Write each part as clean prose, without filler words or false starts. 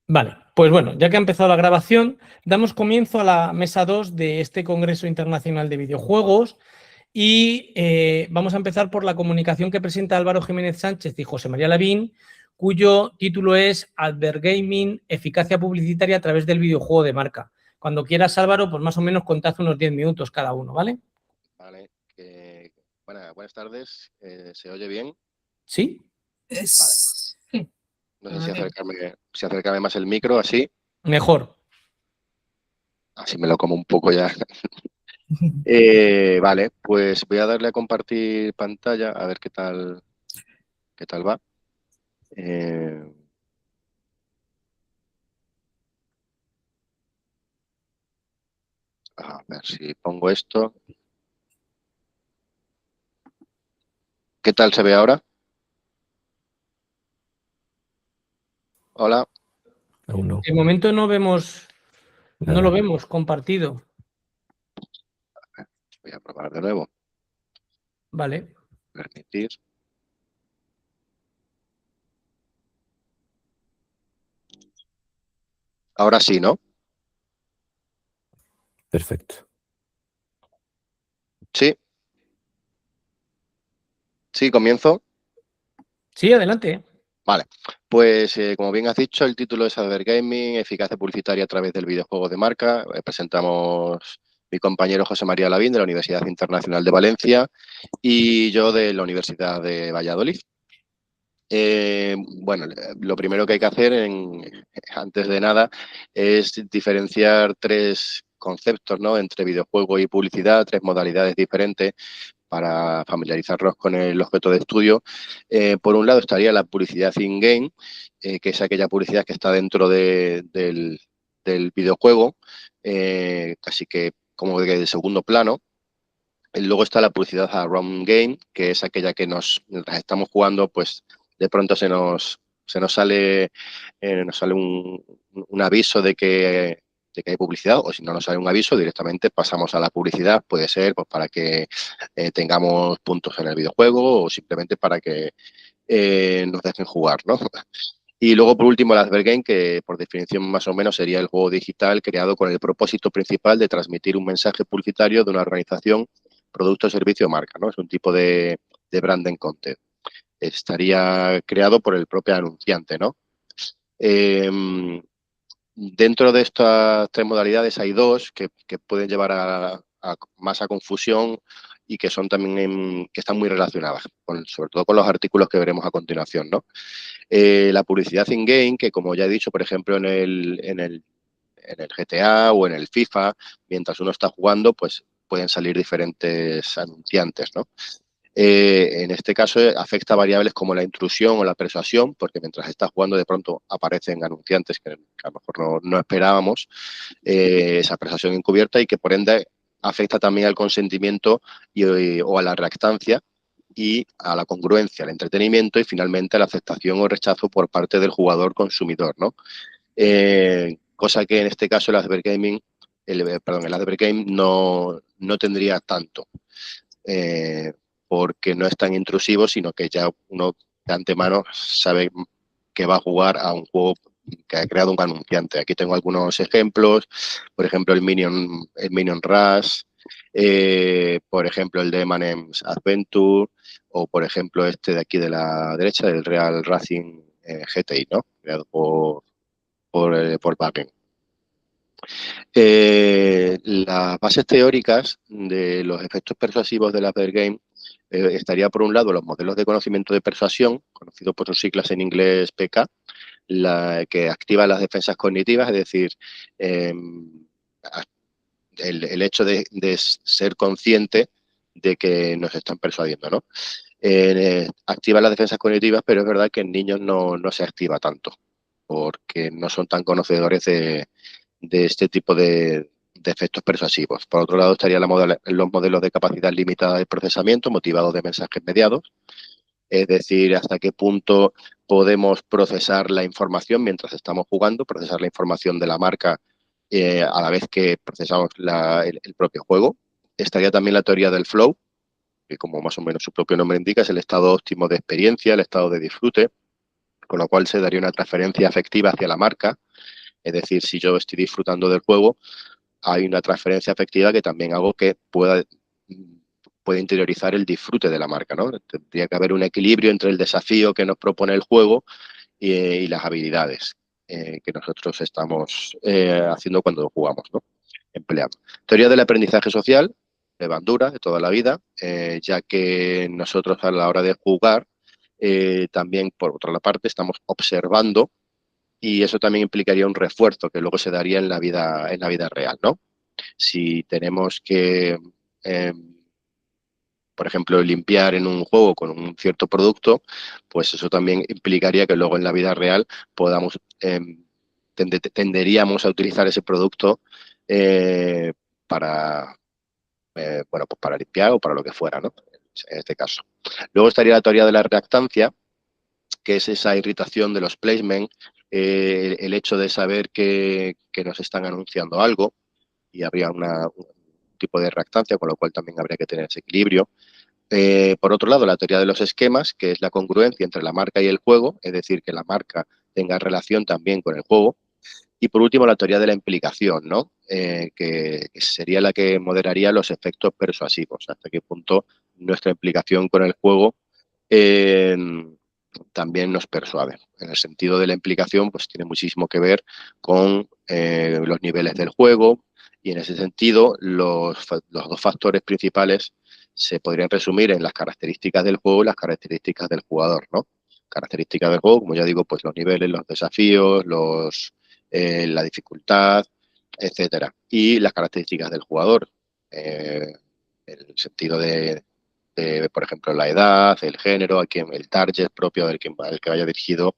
Vale, pues bueno, ya que ha empezado la grabación, damos comienzo a la mesa 2 de este Congreso Internacional de Videojuegos y vamos a empezar por la comunicación que presenta Álvaro Jiménez Sánchez y José María Lavín, cuyo título es Advergaming, eficacia publicitaria a través del videojuego de marca. Cuando quieras, Álvaro, pues más o menos contad unos 10 minutos cada uno, ¿vale? Vale, buenas tardes. ¿Se oye bien? ¿Sí? Vale. Sí. No sé si acercarme más el micro, así Mejor. me lo como un poco ya. Vale, pues voy a darle a compartir pantalla, a ver qué tal va. Eh, a ver si pongo esto. ¿Qué tal se ve ahora? Hola. Aún no. De momento no vemos, no Nada. lo vemos compartido. Voy a probar de nuevo. Vale. Permitir. Ahora sí, ¿no? Perfecto. Sí. Sí, comienzo. Sí, adelante. Vale, pues como bien has dicho, el título es Advergaming, eficacia publicitaria a través del videojuego de marca. Presentamos mi compañero José María Lavín de la Universidad Internacional de Valencia y yo de la Universidad de Valladolid. Bueno, lo primero que hay que hacer antes de nada es diferenciar tres conceptos, ¿no? Entre videojuego y publicidad, tres modalidades diferentes para familiarizarnos con el objeto de estudio. Por un lado estaría la publicidad in-game, que es aquella publicidad que está dentro del videojuego, casi que como de segundo plano. Luego está la publicidad around game, que es aquella que mientras estamos jugando, pues de pronto nos sale un aviso de que hay publicidad, o si no nos sale un aviso, directamente pasamos a la publicidad. Puede ser pues, para que tengamos puntos en el videojuego o simplemente para que nos dejen jugar, ¿no? Y luego, por último, el Advergame, que por definición más o menos sería el juego digital creado con el propósito principal de transmitir un mensaje publicitario de una organización, producto, servicio o marca, ¿no? Es un tipo de branding content. Estaría creado por el propio anunciante, ¿no? Eh, Dentro de estas tres modalidades hay dos que pueden llevar más a confusión y que son también que están muy relacionadas, sobre todo con los artículos que veremos a continuación, ¿no? La publicidad in-game, que como ya he dicho, por ejemplo, en el GTA o en el FIFA, mientras uno está jugando, pues pueden salir diferentes anunciantes, ¿no? En este caso afecta a variables como la intrusión o la persuasión, porque mientras estás jugando de pronto aparecen anunciantes que a lo mejor no esperábamos, esa persuasión encubierta, y que por ende afecta también al consentimiento o a la reactancia y a la congruencia, al entretenimiento y finalmente a la aceptación o rechazo por parte del jugador consumidor, ¿no? Cosa que en este caso el Advergaming, el Advergame no tendría tanto. Eh, Porque no es tan intrusivo, sino que ya uno de antemano sabe que va a jugar a un juego que ha creado un anunciante. Aquí tengo algunos ejemplos, por ejemplo el Minion Rush, por ejemplo el de Emanem's Adventure, o por ejemplo este de aquí de la derecha, del Real Racing GTI, ¿no? Creado por Wacken. Las bases teóricas de los efectos persuasivos del Advergame estaría por un lado los modelos de conocimiento de persuasión, conocidos por sus siglas en inglés PK, que activa las defensas cognitivas, es decir, eh, el hecho de ser consciente de que nos están persuadiendo, ¿no? Activa las defensas cognitivas, pero es verdad que en niños no se activa tanto, porque no son tan conocedores de este tipo de efectos persuasivos. Por otro lado, estarían los modelos de capacidad limitada de procesamiento motivados de mensajes mediados, es decir, hasta qué punto podemos procesar la información mientras estamos jugando, procesar la información de la marca a la vez que procesamos el propio juego. Estaría también la teoría del flow, que como más o menos su propio nombre indica, es el estado óptimo de experiencia, el estado de disfrute, con lo cual se daría una transferencia afectiva hacia la marca, Es decir, si yo estoy disfrutando del juego, hay una transferencia afectiva que también hago que pueda interiorizar el disfrute de la marca, ¿no? Tendría que haber un equilibrio entre el desafío que nos propone el juego y las habilidades que nosotros estamos haciendo cuando jugamos, ¿no? Empleando. Teoría del aprendizaje social, de Bandura, de toda la vida, ya que nosotros a la hora de jugar también, por otra parte, estamos observando y eso también implicaría un refuerzo que luego se daría en la vida real, ¿no? Si tenemos que, por ejemplo, limpiar en un juego con un cierto producto, pues eso también implicaría que luego en la vida real podamos, tenderíamos a utilizar ese producto para, bueno, pues para limpiar o para lo que fuera, ¿no? En este caso. Luego estaría la teoría de la reactancia, que es esa irritación de los placement, el hecho de saber que nos están anunciando algo y habría un tipo de reactancia, con lo cual también habría que tener ese equilibrio. Por otro lado, la teoría de los esquemas, que es la congruencia entre la marca y el juego, es decir, que la marca tenga relación también con el juego. Y por último, la teoría de la implicación, ¿no? Que sería la que moderaría los efectos persuasivos, hasta qué punto nuestra implicación con el juego también nos persuade. En el sentido de la implicación, pues tiene muchísimo que ver con los niveles del juego y en ese sentido los dos factores principales se podrían resumir en las características del juego y las características del jugador, ¿no? Características del juego, como ya digo, pues los niveles, los desafíos, la dificultad, etcétera. Y las características del jugador, en el sentido de, por ejemplo, la edad, el género, el target propio al que vaya dirigido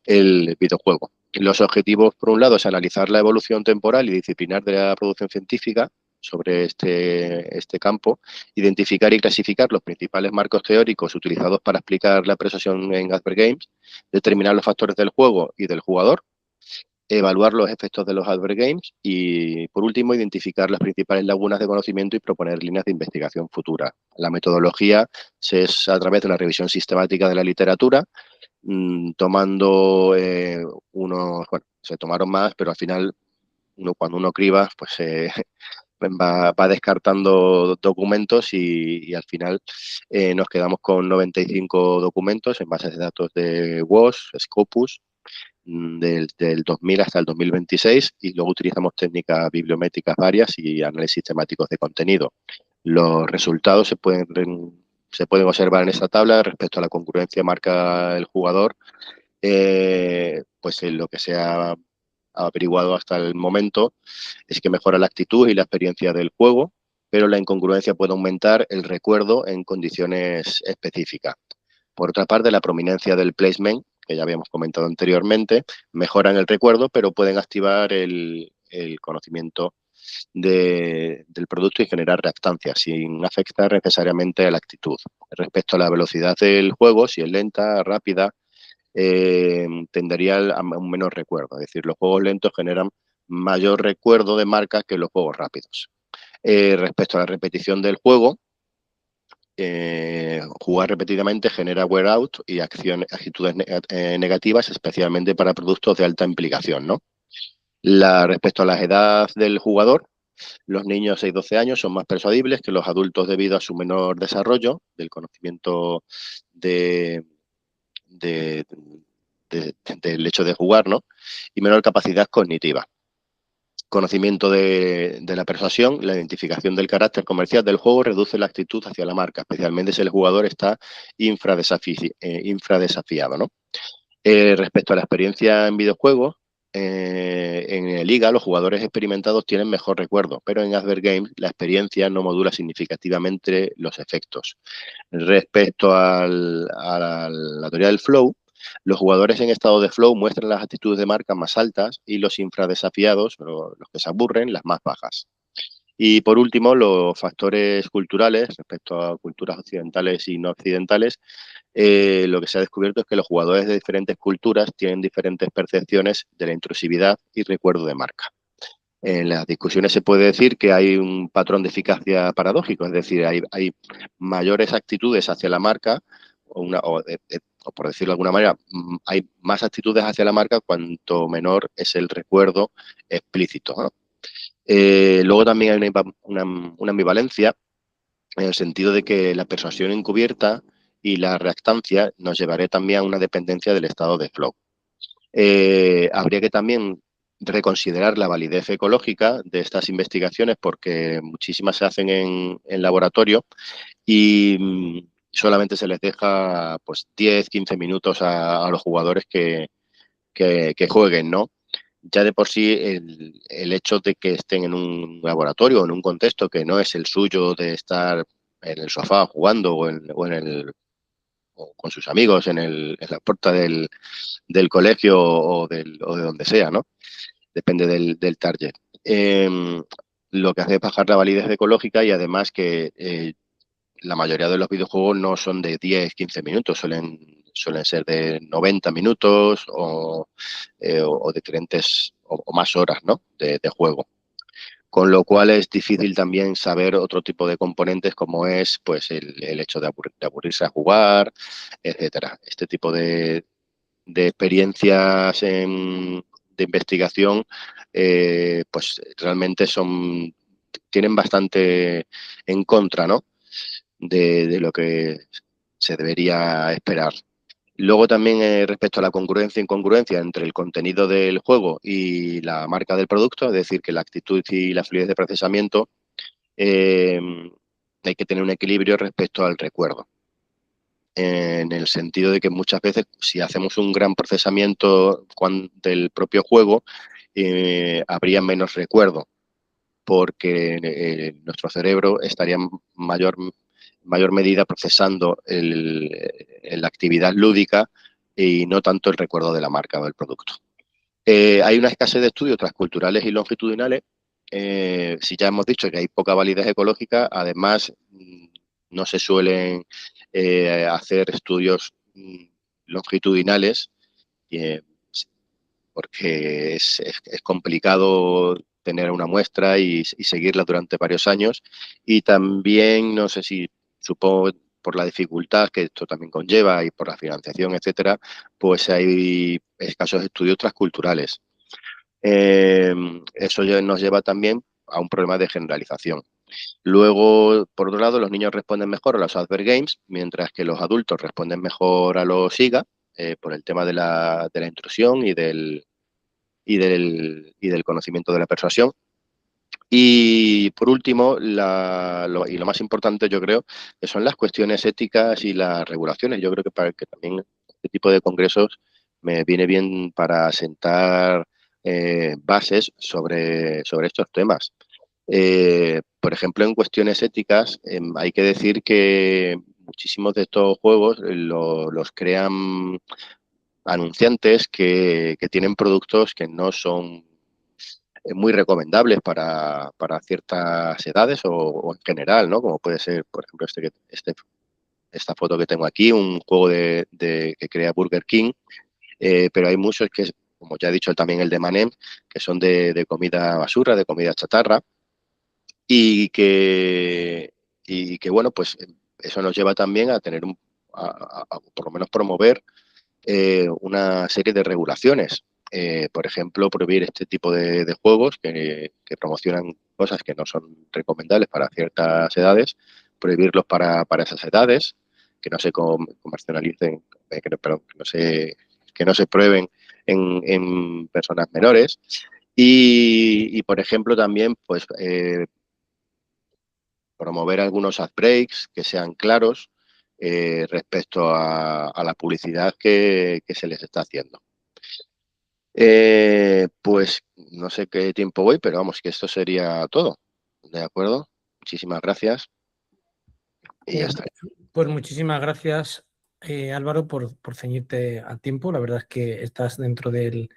el videojuego. Los objetivos, por un lado, es analizar la evolución temporal y disciplinar de la producción científica sobre este campo, identificar y clasificar los principales marcos teóricos utilizados para explicar la persuasión en Advert Games, determinar los factores del juego y del jugador, evaluar los efectos de los Advert Games y, por último, identificar las principales lagunas de conocimiento y proponer líneas de investigación futura. La metodología es a través de una revisión sistemática de la literatura, tomando bueno, se tomaron más, pero al final cuando uno criba, pues va descartando documentos y al final nos quedamos con 95 documentos en bases de datos de WOS, Scopus, del 2000 hasta el 2026 y luego utilizamos técnicas bibliométricas varias y análisis sistemáticos de contenido. Los resultados se pueden observar en esta tabla respecto a la congruencia marca el jugador, pues en lo que se ha averiguado hasta el momento es que mejora la actitud y la experiencia del juego, pero la incongruencia puede aumentar el recuerdo en condiciones específicas. Por otra parte, la prominencia del placement, que ya habíamos comentado anteriormente, mejoran el recuerdo, pero pueden activar el conocimiento del producto y generar reactancia, sin afectar necesariamente a la actitud. Respecto a la velocidad del juego, si es lenta, rápida, tendería a un menor recuerdo. Es decir, los juegos lentos generan mayor recuerdo de marca que los juegos rápidos. Respecto a la repetición del juego, jugar repetidamente genera wear out y actitudes negativas, especialmente para productos de alta implicación, ¿no? Respecto a la edad del jugador, los niños de 6-12 años son más persuadibles que los adultos debido a su menor desarrollo del conocimiento del hecho de jugar, ¿no? Y menor capacidad cognitiva. Conocimiento de la persuasión, la identificación del carácter comercial del juego reduce la actitud hacia la marca, especialmente si el jugador está infradesafiado, ¿no? Respecto a la experiencia en videojuegos, en Liga los jugadores experimentados tienen mejor recuerdo, pero en Advert Games la experiencia no modula significativamente los efectos. Respecto a la teoría del flow, los jugadores en estado de flow muestran las actitudes de marca más altas y los infradesafiados, los que se aburren, las más bajas. Y por último, los factores culturales respecto a culturas occidentales y no occidentales. Lo que se ha descubierto es que los jugadores de diferentes culturas tienen diferentes percepciones de la intrusividad y recuerdo de marca. En las discusiones se puede decir que hay un patrón de eficacia paradójico, es decir, hay mayores actitudes hacia la marca o o por decirlo de alguna manera, hay más actitudes hacia la marca cuanto menor es el recuerdo explícito, ¿no? Luego también hay una ambivalencia en el sentido de que la persuasión encubierta y la reactancia nos llevará también a una dependencia del estado de flow. Habría que también reconsiderar la validez ecológica de estas investigaciones porque muchísimas se hacen en laboratorio y solamente se les deja pues 10, 15 minutos a los jugadores que jueguen, ¿no? Ya de por sí el hecho de que estén en un laboratorio o en un contexto que no es el suyo de estar en el sofá jugando o con sus amigos en la puerta del colegio o de donde sea, ¿no? Depende del target. Lo que hace es bajar la validez ecológica y además que la mayoría de los videojuegos no son de 10, 15 minutos, suelen ser de 90 minutos o diferentes o más horas, ¿no? de juego. Con lo cual es difícil también saber otro tipo de componentes como es pues el hecho de aburrirse a jugar, etcétera. Este tipo de experiencias de investigación pues realmente tienen bastante en contra, ¿no? de lo que se debería esperar. Luego también respecto a la congruencia e incongruencia entre el contenido del juego y la marca del producto, es decir, que la actitud y la fluidez de procesamiento hay que tener un equilibrio respecto al recuerdo. En el sentido de que muchas veces si hacemos un gran procesamiento del propio juego, habría menos recuerdo porque nuestro cerebro estaría en mayor medida procesando la actividad lúdica y no tanto el recuerdo de la marca o del producto. Hay una escasez de estudios transculturales y longitudinales. Si ya hemos dicho que hay poca validez ecológica, además no se suelen hacer estudios longitudinales porque es complicado tener una muestra y seguirla durante varios años. Y también, no sé si, supongo por la dificultad que esto también conlleva y por la financiación, etcétera, pues hay escasos estudios transculturales. Eso ya nos lleva también a un problema de generalización. Luego, por otro lado, los niños responden mejor a los Advert Games, mientras que los adultos responden mejor a los IGA, por el tema de la intrusión y del conocimiento de la persuasión. Y por último, lo más importante, yo creo, que son las cuestiones éticas y las regulaciones. Yo creo que también este tipo de congresos me viene bien para sentar bases sobre estos temas. Por ejemplo, en cuestiones éticas, hay que decir que muchísimos de estos juegos los crean anunciantes que tienen productos que no son muy recomendables para ciertas edades o en general, ¿no? Como puede ser, por ejemplo, esta foto que tengo aquí, un juego que crea Burger King, pero hay muchos que, como ya he dicho también el de Manem, que son de comida basura, de comida chatarra, y que bueno, pues eso nos lleva también a tener por lo menos promover una serie de regulaciones. Por ejemplo, prohibir este tipo de juegos que promocionan cosas que no son recomendables para ciertas edades, prohibirlos para esas edades, que no se comercialicen, que no se prueben en personas menores. Y por ejemplo, también pues promover algunos ad breaks que sean claros respecto a la publicidad que se les está haciendo. Pues no sé qué tiempo voy, pero vamos, que esto sería todo. ¿De acuerdo? Muchísimas gracias. Y ya está. Pues muchísimas gracias, Álvaro, por ceñirte al tiempo. La verdad es que estás dentro del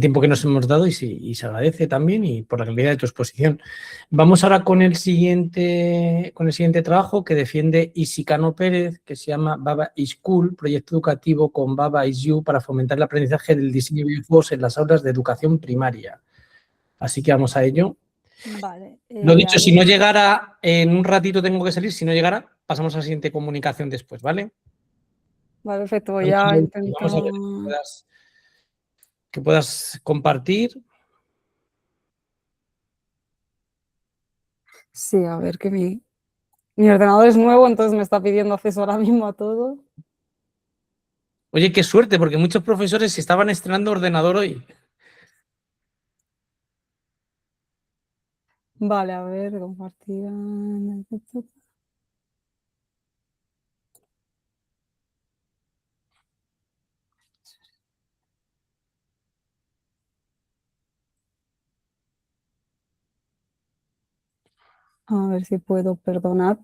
tiempo que nos hemos dado y se agradece también y por la calidad de tu exposición. Vamos ahora con el siguiente trabajo que defiende Isicano Pérez, que se llama Baba is Cool, proyecto educativo con Baba is You para fomentar el aprendizaje del diseño de videojuegos en las aulas de educación primaria. Así que vamos a ello. Vale. Lo dicho, si no llegara, en un ratito tengo que salir, si no llegara, pasamos a la siguiente comunicación después, ¿vale? Vale, perfecto. Voy a intentar... Vamos a ver que puedas compartir. Sí, a ver, que mi ordenador es nuevo, entonces me está pidiendo acceso ahora mismo a todo. Oye, qué suerte, porque muchos profesores estaban estrenando ordenador hoy. Vale, a ver, compartir. A ver si puedo perdonar.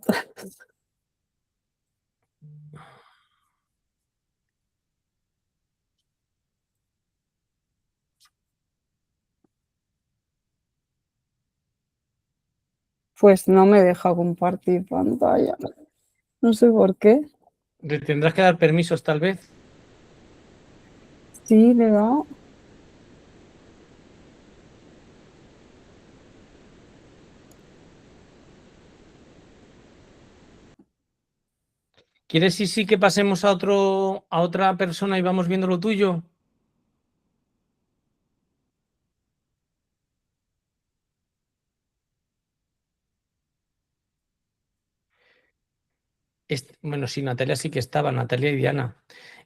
Pues no me deja compartir pantalla. No sé por qué. Le tendrás que dar permisos, tal vez. Sí, le he dado. ¿Quieres sí que pasemos a otra persona y vamos viendo lo tuyo? Bueno, sí, Natalia sí que estaba, Natalia y Diana.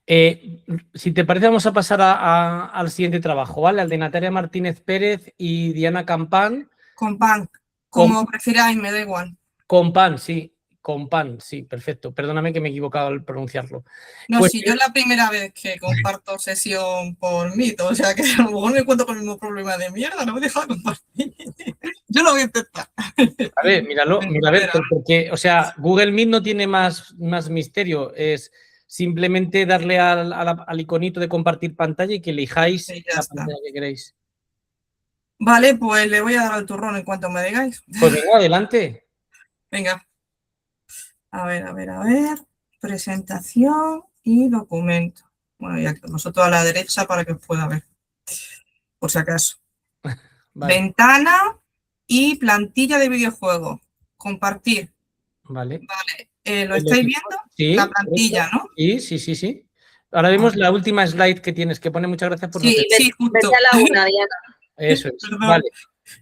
Si te parece, vamos a pasar al siguiente trabajo, ¿vale? Al de Natalia Martínez Pérez y Diana Campán. Compan, como prefiráis, me da igual. Compan, sí, perfecto. Perdóname que me he equivocado al pronunciarlo. No, Pues, si yo es la primera vez que comparto sesión por Meet, o sea que a lo mejor me encuentro con el mismo problema de mierda, no me deja compartir. Yo lo voy a intentar. A ver, míralo, mira, a ver, porque, o sea, Google Meet no tiene más misterio, es simplemente darle al iconito de compartir pantalla y que elijáis Sí, ya la está. pantalla que queréis. Vale, pues le voy a dar al turrón en cuanto me digáis. Pues venga, adelante. Venga. A ver. Presentación y documento. Bueno, ya que vosotros a la derecha para que os pueda ver. Por si acaso. Vale, Ventana y plantilla de videojuego. Compartir. vale. Vale. ¿Lo estáis viendo? Sí, La plantilla, ¿no? sí. Ahora vemos la última slide que tienes, que pone muchas gracias por Sí, justo. Vete a la una, Diana. Eso es, Perdón. vale.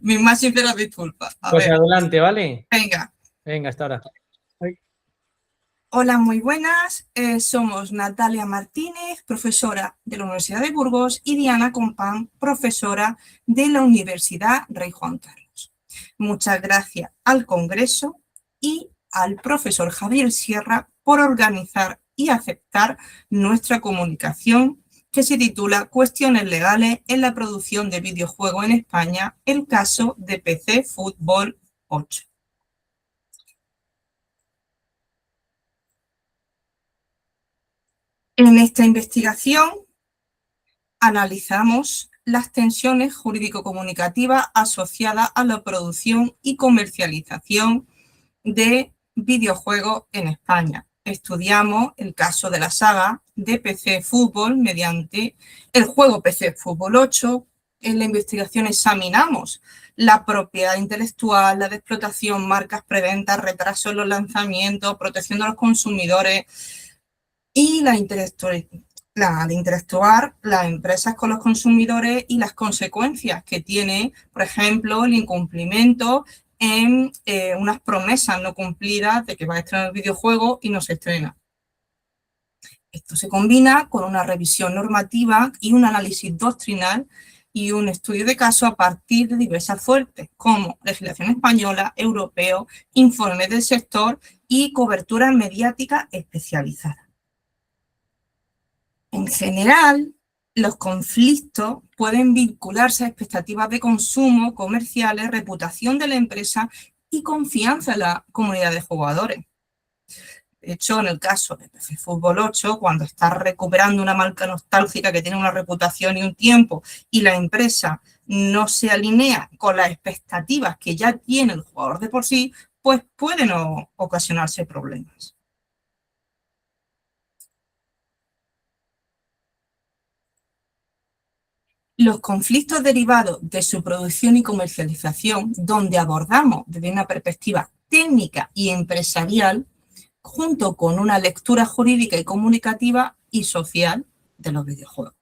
Mis más sinceras disculpas. A Pues ver, adelante, ¿vale? venga. Hasta ahora. Hola, muy buenas. Somos Natalia Martínez, profesora de la Universidad de Burgos, y Diana Compán, profesora de la Universidad Rey Juan Carlos. Muchas gracias al Congreso y al profesor Javier Sierra por organizar y aceptar nuestra comunicación que se titula Cuestiones legales en la producción de videojuegos en España, el caso de PC Fútbol 8. En esta investigación analizamos las tensiones jurídico-comunicativas asociadas a la producción y comercialización de videojuegos en España. Estudiamos el caso de la saga de PC Fútbol mediante el juego PC Fútbol 8. En la investigación examinamos la propiedad intelectual, la de explotación, marcas, preventas, retraso en los lanzamientos, protección de los consumidores y la de interactuar las empresas con los consumidores y las consecuencias que tiene, por ejemplo, el incumplimiento en unas promesas no cumplidas de que va a estrenar el videojuego y no se estrena. Esto se combina con una revisión normativa y un análisis doctrinal y un estudio de caso a partir de diversas fuentes, como legislación española, europeo, informes del sector y cobertura mediática especializada. En general, los conflictos pueden vincularse a expectativas de consumo, comerciales, reputación de la empresa y confianza en la comunidad de jugadores. De hecho, en el caso de PC Fútbol 8, cuando está recuperando una marca nostálgica que tiene una reputación y un tiempo y la empresa no se alinea con las expectativas que ya tiene el jugador de por sí, pues pueden ocasionarse problemas. Los conflictos derivados de su producción y comercialización, donde abordamos desde una perspectiva técnica y empresarial, junto con una lectura jurídica y comunicativa, y social de los videojuegos.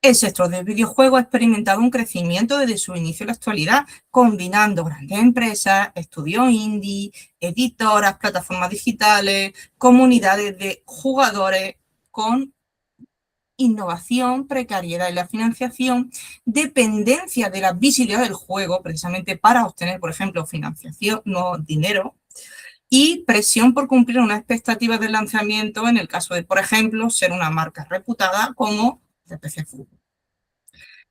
El sector del videojuego ha experimentado un crecimiento desde su inicio en la actualidad, combinando grandes empresas, estudios indie, editoras, plataformas digitales, comunidades de jugadores con innovación, precariedad en la financiación, dependencia de la visibilidad del juego, precisamente para obtener, por ejemplo, financiación, no dinero, y presión por cumplir unas expectativas de lanzamiento en el caso de, por ejemplo, ser una marca reputada como PC Fútbol.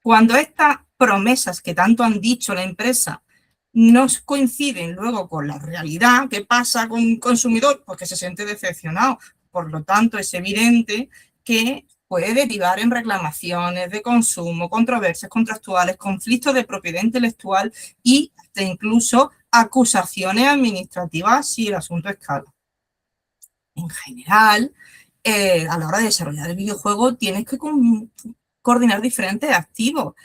Cuando estas promesas que tanto han dicho la empresa no coinciden luego con la realidad, ¿qué pasa con un consumidor? Pues que se siente decepcionado. Por lo tanto, es evidente que puede derivar en reclamaciones de consumo, controversias contractuales, conflictos de propiedad intelectual y hasta incluso acusaciones administrativas si el asunto escala. En general, a la hora de desarrollar el videojuego tienes que coordinar diferentes activos.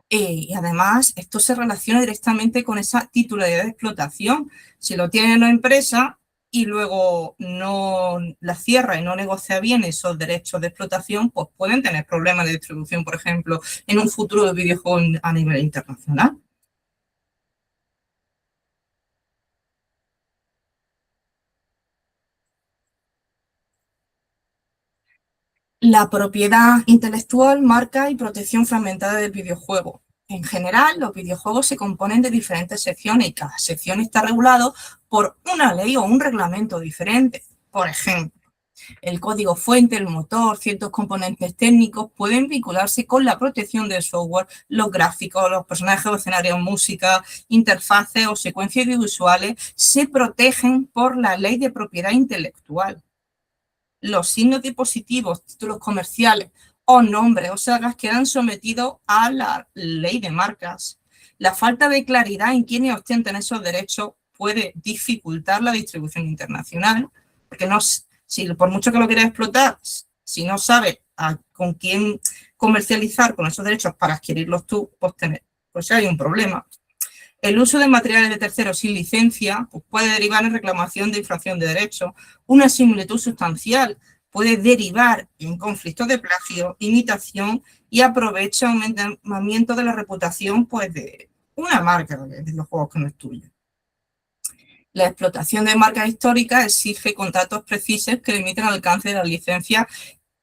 Y además, esto se relaciona directamente con esa titularidad de explotación. Si lo tiene una empresa y luego no la cierra y no negocia bien esos derechos de explotación, pues pueden tener problemas de distribución, por ejemplo, en un futuro de videojuegos a nivel internacional. La propiedad intelectual, marca y protección fragmentada del videojuego. En general, los videojuegos se componen de diferentes secciones y cada sección está regulado por una ley o un reglamento diferente. Por ejemplo, el código fuente, el motor, ciertos componentes técnicos pueden vincularse con la protección del software, los gráficos, los personajes o escenarios, música, interfaces o secuencias visuales se protegen por la ley de propiedad intelectual. Los signos dispositivos, títulos comerciales o nombres o sagas quedan sometidos a la ley de marcas. La falta de claridad en quiénes ostentan esos derechos puede dificultar la distribución internacional, porque no, si por mucho que lo quieras explotar, si no sabes con quién comercializar con esos derechos para adquirirlos tú, pues hay un problema. El uso de materiales de terceros sin licencia pues puede derivar en reclamación de infracción de derechos. Una similitud sustancial puede derivar en conflictos de plagio, imitación y aprovechamiento de la reputación pues, de una marca de los juegos que no es tuya. La explotación de marcas históricas exige contratos precisos que limiten el alcance de la licencia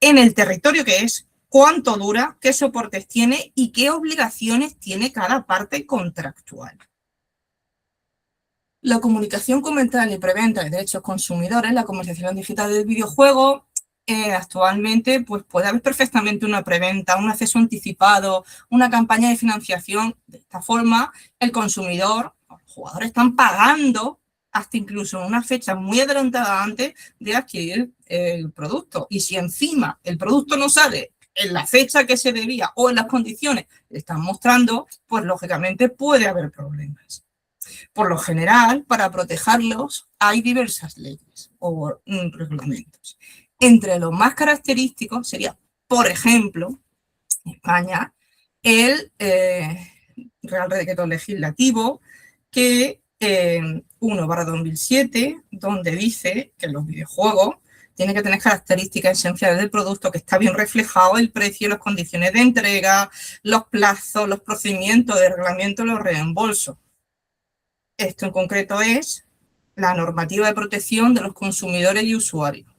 en el territorio que es, cuánto dura, qué soportes tiene y qué obligaciones tiene cada parte contractual. La comunicación comercial y preventa de derechos consumidores, la comercialización digital del videojuego, actualmente pues puede haber perfectamente una preventa, un acceso anticipado, una campaña de financiación. De esta forma, el consumidor, los jugadores están pagando hasta incluso una fecha muy adelantada antes de adquirir el producto. Y si encima el producto no sale en la fecha que se debía o en las condiciones que están mostrando, pues lógicamente puede haber problemas. Por lo general, para protegerlos hay diversas leyes o reglamentos. Entre los más característicos sería, por ejemplo, en España, el Real Decreto Legislativo que 1/2007, donde dice que los videojuegos tienen que tener características esenciales del producto, que está bien reflejado el precio, las condiciones de entrega, los plazos, los procedimientos de reglamento y los reembolsos. Esto en concreto es la normativa de protección de los consumidores y usuarios.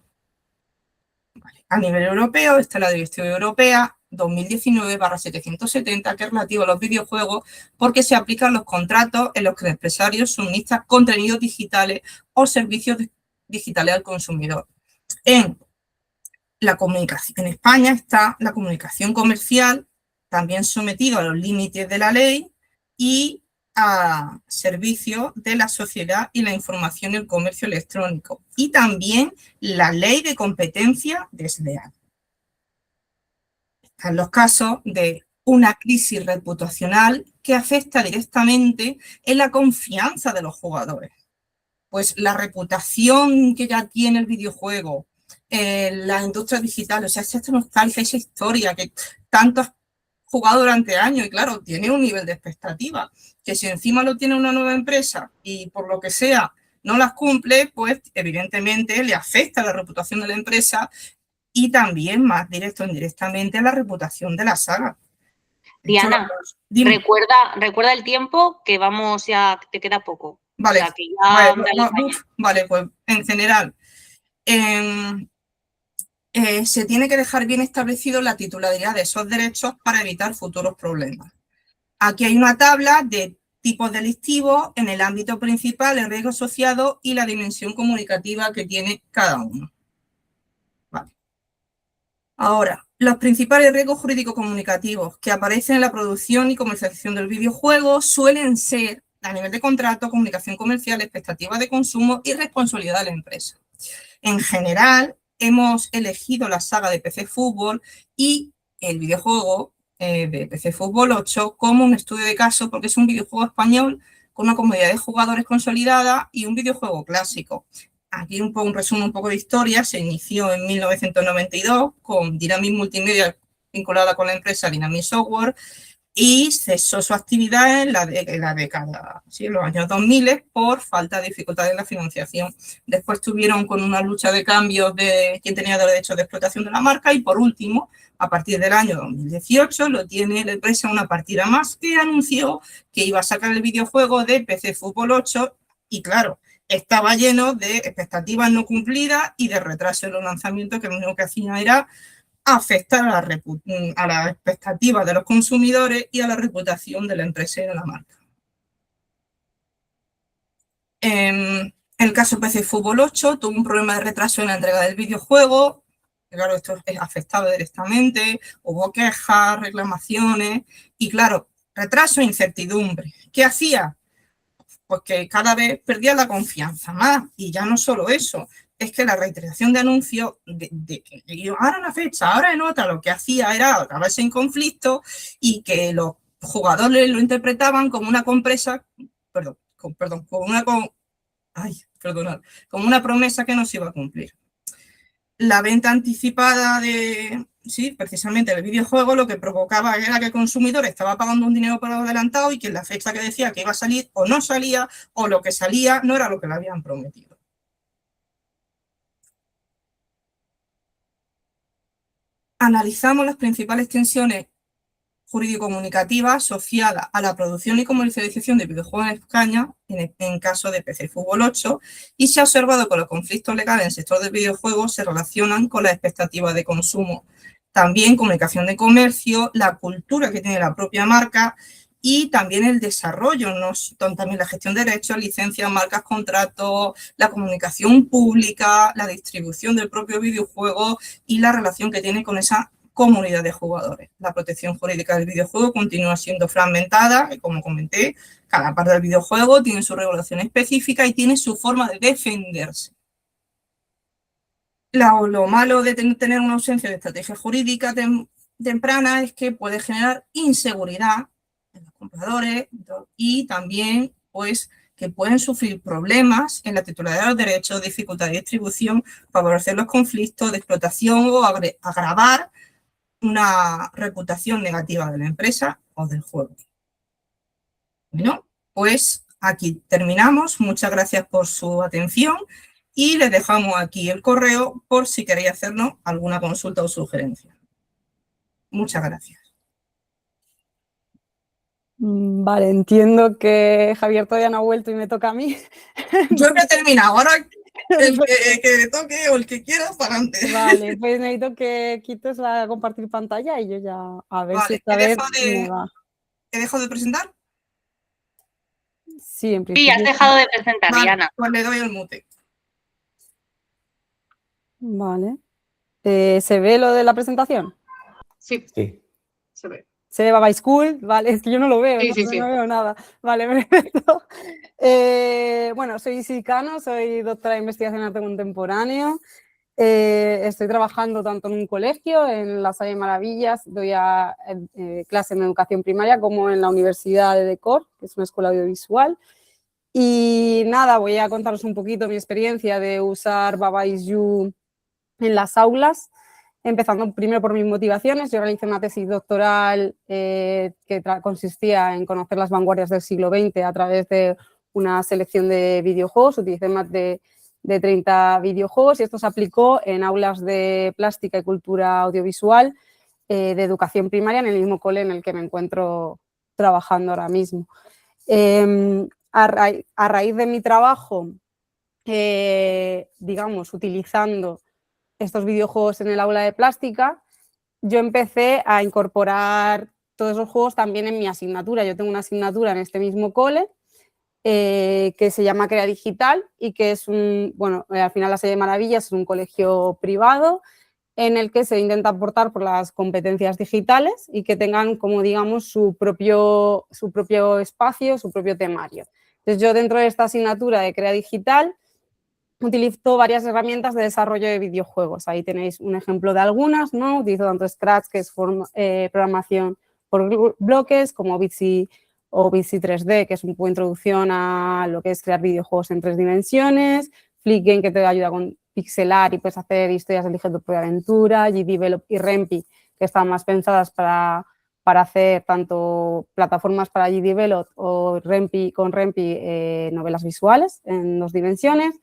Vale. A nivel europeo está la Directiva Europea 2019/770, que es relativa a los videojuegos, porque se aplican los contratos en los que el empresario suministra contenidos digitales o servicios digitales al consumidor. En España está la comunicación comercial, también sometido a los límites de la ley y a servicio de la sociedad y la información y el comercio electrónico. Y también la ley de competencia desleal. Están los casos de una crisis reputacional que afecta directamente en la confianza de los jugadores. Pues la reputación que ya tiene el videojuego, la industria digital, o sea, esa nostalgia, esa historia que tanto has jugado durante años y claro, tiene un nivel de expectativa, que si encima lo tiene una nueva empresa y por lo que sea no las cumple, pues evidentemente le afecta la reputación de la empresa y también más directo o indirectamente a la reputación de la saga. Diana, dime. recuerda el tiempo, que vamos ya, te queda poco. Vale, O sea, que ya vale, pues en general se tiene que dejar bien establecido la titularidad de esos derechos para evitar futuros problemas. Aquí hay una tabla de tipos delictivos en el ámbito principal, el riesgo asociado y la dimensión comunicativa que tiene cada uno. Vale. Ahora, los principales riesgos jurídico-comunicativos que aparecen en la producción y comercialización del videojuego suelen ser a nivel de contrato, comunicación comercial, expectativa de consumo y responsabilidad de la empresa. En general, hemos elegido la saga de PC Fútbol y el videojuego de PC Fútbol 8 como un estudio de caso porque es un videojuego español con una comunidad de jugadores consolidada y un videojuego clásico. Aquí un resumen un poco de historia. Se inició en 1992 con Dynamic Multimedia vinculada con la empresa Dynamic Software y cesó su actividad en la década, ¿sí? En los años 2000 por falta de dificultades en la financiación. Después tuvieron con una lucha de cambios de quién tenía derecho de explotación de la marca y por último, a partir del año 2018, lo tiene la empresa una partida más que anunció que iba a sacar el videojuego de PC Fútbol 8 y claro, estaba lleno de expectativas no cumplidas y de retraso en los lanzamientos que lo único que hacía era afectar a las expectativas de los consumidores y a la reputación de la empresa y de la marca. En el caso PC Fútbol 8 tuvo un problema de retraso en la entrega del videojuego. Claro, esto es afectado directamente, hubo quejas, reclamaciones y claro, retraso e incertidumbre. ¿Qué hacía? Pues que cada vez perdía la confianza más y ya no solo eso, es que la reiteración de anuncios, ahora una fecha, ahora en otra, lo que hacía era acabarse en conflicto y que los jugadores lo interpretaban como una compresa, como una promesa que no se iba a cumplir. La venta anticipada precisamente el videojuego lo que provocaba era que el consumidor estaba pagando un dinero por adelantado y que en la fecha que decía que iba a salir o no salía o lo que salía no era lo que le habían prometido. Analizamos las principales tensiones jurídico-comunicativas asociadas a la producción y comercialización de videojuegos en España, en caso de PC Fútbol 8, y se ha observado que los conflictos legales en el sector del videojuego se relacionan con las expectativas de consumo. También comunicación de comercio, la cultura que tiene la propia marca y también el desarrollo, también la gestión de derechos, licencias, marcas, contratos, la comunicación pública, la distribución del propio videojuego y la relación que tiene con esa comunidad de jugadores. La protección jurídica del videojuego continúa siendo fragmentada, y como comenté, cada parte del videojuego tiene su regulación específica y tiene su forma de defenderse. Lo malo de tener una ausencia de estrategia jurídica temprana es que puede generar inseguridad en los compradores y también pues, que pueden sufrir problemas en la titularidad de los derechos, dificultad de distribución, favorecer los conflictos de explotación o agravar una reputación negativa de la empresa o del juego. Bueno, pues aquí terminamos. Muchas gracias por su atención y les dejamos aquí el correo por si queréis hacernos alguna consulta o sugerencia. Muchas gracias. Vale, entiendo que Javier todavía no ha vuelto y me toca a mí. Yo he terminado, ahora el que le toque o el que quiera, para adelante. Vale, pues necesito que quites la compartir pantalla y yo ya a ver si esta vez me va. ¿He dejado de presentar? Sí, en principio. Sí, has dejado de presentar, vale, Diana. Pues le doy el mute. Vale. ¿Se ve lo de la presentación? Sí, Sí. se ve. ¿Se ve Baba School? Vale, es que yo no lo veo, Sí, no veo nada. Vale, perfecto. Bueno, soy Isis Cano, soy doctora de investigación en arte contemporáneo. Estoy trabajando tanto en un colegio, en la Sala de Maravillas, doy clase en educación primaria, como en la Universidad de Decor, que es una escuela audiovisual. Y nada, voy a contaros un poquito mi experiencia de usar Baba Is You en las aulas, empezando primero por mis motivaciones. Yo realicé una tesis doctoral que consistía en conocer las vanguardias del siglo XX a través de una selección de videojuegos. Utilicé más de de 30 videojuegos y esto se aplicó en aulas de plástica y cultura audiovisual de educación primaria en el mismo cole en el que me encuentro trabajando ahora mismo. A raíz de mi trabajo, digamos, utilizando estos videojuegos en el aula de plástica, yo empecé a incorporar todos esos juegos también en mi asignatura. Yo tengo una asignatura en este mismo cole que se llama Crea Digital y que es al final la Salle de Maravillas es un colegio privado en el que se intenta aportar por las competencias digitales y que tengan, como digamos, su propio espacio, su propio temario. Entonces, yo dentro de esta asignatura de Crea Digital utilizo varias herramientas de desarrollo de videojuegos. Ahí tenéis un ejemplo de algunas, ¿no? Utilizo tanto Scratch, que es programación por bloques, como Bitsy o Bitsy 3D, que es un poco introducción a lo que es crear videojuegos en 3 dimensiones, Flickgame, que te ayuda con pixelar y puedes hacer historias de elige tu propia aventura, GDevelop y Rempi, que están más pensadas para hacer tanto plataformas para GDevelop o con Rempi novelas visuales en 2 dimensiones.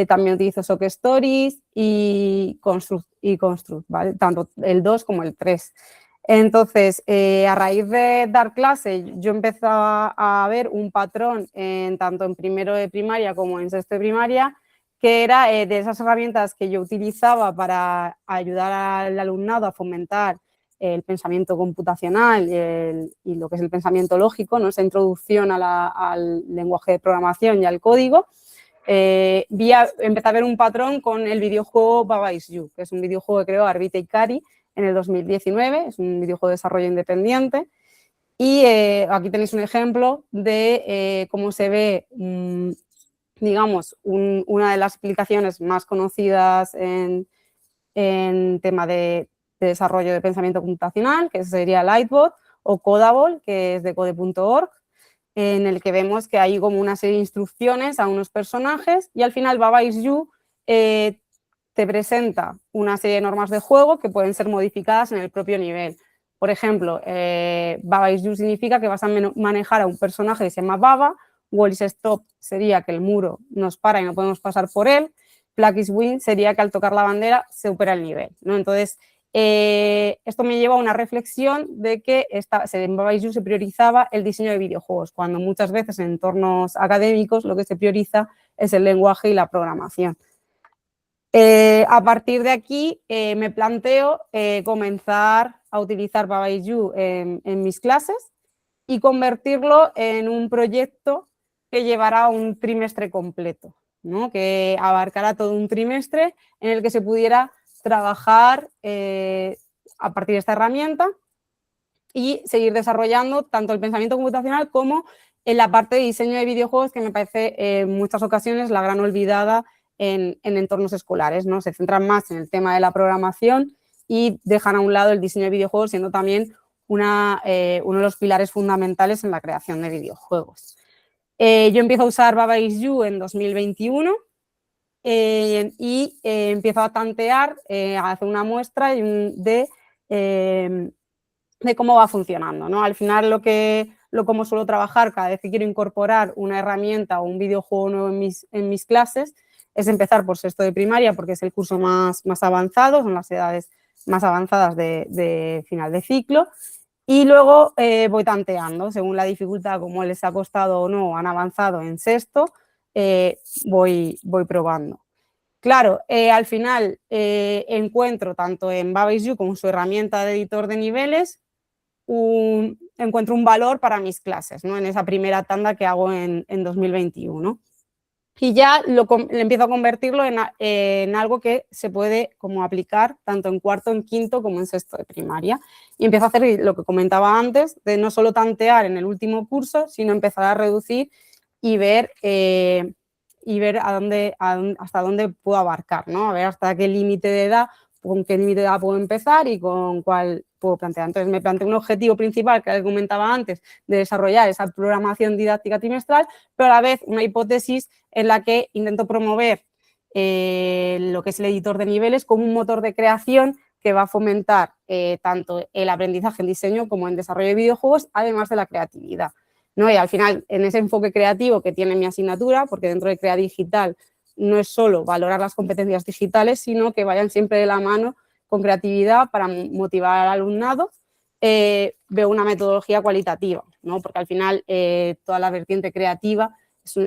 También utilizo Sock Stories y Construct, ¿vale? Tanto el 2 como el 3. Entonces, a raíz de dar clase, yo empecé a ver un patrón tanto en primero de primaria como en sexto de primaria, que era de esas herramientas que yo utilizaba para ayudar al alumnado a fomentar el pensamiento computacional y lo que es el pensamiento lógico, ¿no? Esa introducción al lenguaje de programación y al código. Empecé a ver un patrón con el videojuego Baba Is You, que es un videojuego que creó Arvita Ikari en el 2019, es un videojuego de desarrollo independiente. Y aquí tenéis un ejemplo de cómo se ve, digamos, una de las aplicaciones más conocidas en tema de desarrollo de pensamiento computacional, que sería Lightbot, o Codable, que es de code.org, en el que vemos que hay como una serie de instrucciones a unos personajes y al final Baba Is You te presenta una serie de normas de juego que pueden ser modificadas en el propio nivel. Por ejemplo, Baba Is You significa que vas a manejar a un personaje que se llama Baba, Wall is Stop sería que el muro nos para y no podemos pasar por él, Flag is Win sería que al tocar la bandera se supera el nivel, ¿no? Entonces, esto me lleva a una reflexión de que en Baba Is You se priorizaba el diseño de videojuegos, cuando muchas veces en entornos académicos lo que se prioriza es el lenguaje y la programación. A partir de aquí me planteo comenzar a utilizar Baba Is You en mis clases y convertirlo en un proyecto que llevará un trimestre completo, ¿no? Que abarcará todo un trimestre en el que se pudiera trabajar a partir de esta herramienta y seguir desarrollando tanto el pensamiento computacional como en la parte de diseño de videojuegos, que me parece en muchas ocasiones la gran olvidada en entornos escolares, ¿no? Se centran más en el tema de la programación y dejan a un lado el diseño de videojuegos, siendo también uno de los pilares fundamentales en la creación de videojuegos. Yo empiezo a usar Baba Is You en 2021 y empiezo a tantear, a hacer una muestra de cómo va funcionando, ¿no? Al final como suelo trabajar cada vez que quiero incorporar una herramienta o un videojuego nuevo en mis clases es empezar por sexto de primaria porque es el curso más avanzado, son las edades más avanzadas de final de ciclo. Y luego voy tanteando, según la dificultad, como les ha costado o no, han avanzado en sexto, voy probando. Claro, al final encuentro tanto en Baba Is You como su herramienta de editor de niveles, encuentro un valor para mis clases, ¿no? En esa primera tanda que hago en 2021. Y ya le empiezo a convertirlo en algo que se puede como aplicar tanto en cuarto, en quinto como en sexto de primaria. Y empiezo a hacer lo que comentaba antes, de no solo tantear en el último curso, sino empezar a reducir y ver hasta dónde puedo abarcar, ¿no? A ver hasta qué límite de edad, con qué límite de edad puedo empezar y con cuál puedo plantear. Entonces me planteo un objetivo principal que comentaba antes, de desarrollar esa programación didáctica trimestral, pero a la vez una hipótesis en la que intento promover lo que es el editor de niveles como un motor de creación que va a fomentar tanto el aprendizaje en diseño como en desarrollo de videojuegos, además de la creatividad, ¿no? Y al final, en ese enfoque creativo que tiene mi asignatura, porque dentro de Crea Digital no es solo valorar las competencias digitales, sino que vayan siempre de la mano con creatividad para motivar al alumnado. Veo una metodología cualitativa, ¿no? Porque al final toda la vertiente creativa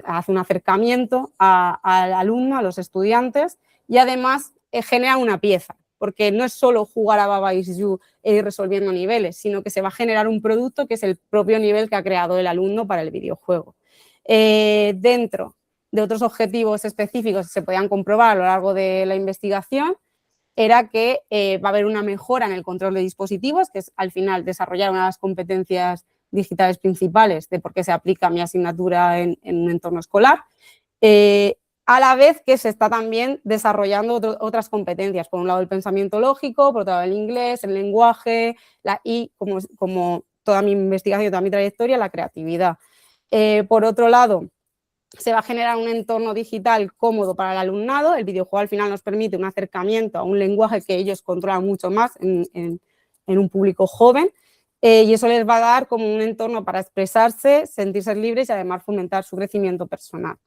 hace un acercamiento al alumno, a los estudiantes, y además genera una pieza, porque no es solo jugar a Baba Is You e ir resolviendo niveles, sino que se va a generar un producto que es el propio nivel que ha creado el alumno para el videojuego. Dentro de otros objetivos específicos que se podían comprobar a lo largo de la investigación, era que va a haber una mejora en el control de dispositivos, que es al final desarrollar una de las competencias digitales principales de por qué se aplica mi asignatura en un entorno escolar, a la vez que se está también desarrollando otras competencias, por un lado el pensamiento lógico, por otro lado el inglés, el lenguaje y como toda mi investigación, toda mi trayectoria, la creatividad. Por otro lado, se va a generar un entorno digital cómodo para el alumnado. El videojuego al final nos permite un acercamiento a un lenguaje que ellos controlan mucho más en un público joven, y eso les va a dar como un entorno para expresarse, sentirse libres y además fomentar su crecimiento personal.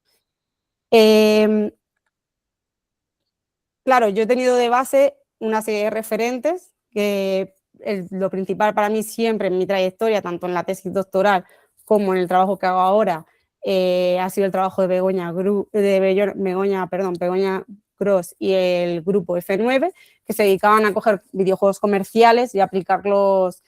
Claro, yo he tenido de base una serie de referentes que lo principal para mí siempre en mi trayectoria, tanto en la tesis doctoral como en el trabajo que hago ahora, ha sido el trabajo de Begoña Gross y el grupo F9, que se dedicaban a coger videojuegos comerciales y aplicarlos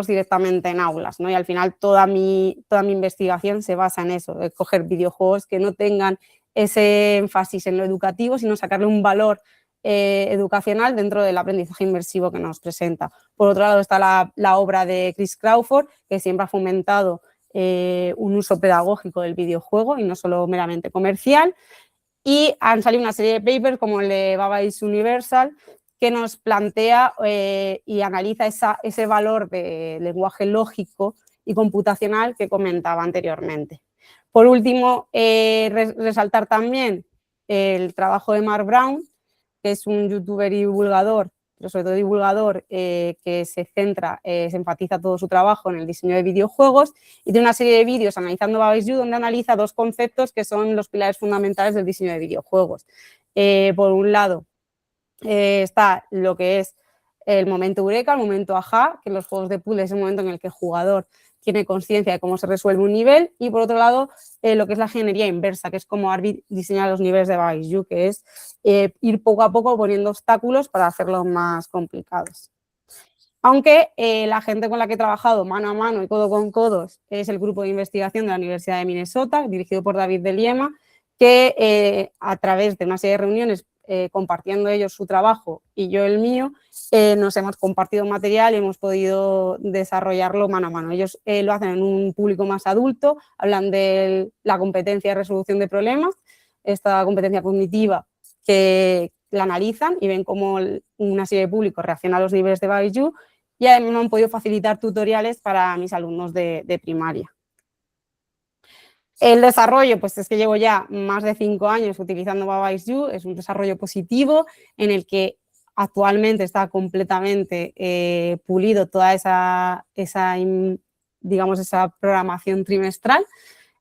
directamente en aulas, ¿no? Y al final toda mi investigación se basa en eso, de coger videojuegos que no tengan ese énfasis en lo educativo, sino sacarle un valor educacional dentro del aprendizaje inmersivo que nos presenta. Por otro lado está la obra de Chris Crawford, que siempre ha fomentado un uso pedagógico del videojuego y no solo meramente comercial. Y han salido una serie de papers como el de Baba Is Universal, que nos plantea y analiza ese valor de lenguaje lógico y computacional que comentaba anteriormente. Por último, resaltar también el trabajo de Mark Brown, que es un youtuber y divulgador, pero sobre todo divulgador, que se enfatiza todo su trabajo en el diseño de videojuegos y tiene una serie de vídeos analizando Baba Is You, donde analiza dos conceptos que son los pilares fundamentales del diseño de videojuegos. Por un lado, está lo que es el momento eureka, el momento ajá, que en los juegos de puzzle es el momento en el que el jugador tiene conciencia de cómo se resuelve un nivel, y por otro lado lo que es la ingeniería inversa, que es como Arvid diseña los niveles de Baba Is You, que es ir poco a poco poniendo obstáculos para hacerlos más complicados. Aunque la gente con la que he trabajado mano a mano y codo con codos es el grupo de investigación de la Universidad de Minnesota, dirigido por David de Liema, que a través de una serie de reuniones, compartiendo ellos su trabajo y yo el mío, nos hemos compartido material y hemos podido desarrollarlo mano a mano. Ellos lo hacen en un público más adulto, hablan de la competencia de resolución de problemas, esta competencia cognitiva que la analizan y ven cómo una serie de públicos reacciona a los niveles de Baba Is You, y además me han podido facilitar tutoriales para mis alumnos de primaria. El desarrollo, pues es que llevo ya más de 5 años utilizando Baba Is You, es un desarrollo positivo en el que actualmente está completamente pulido toda esa programación trimestral,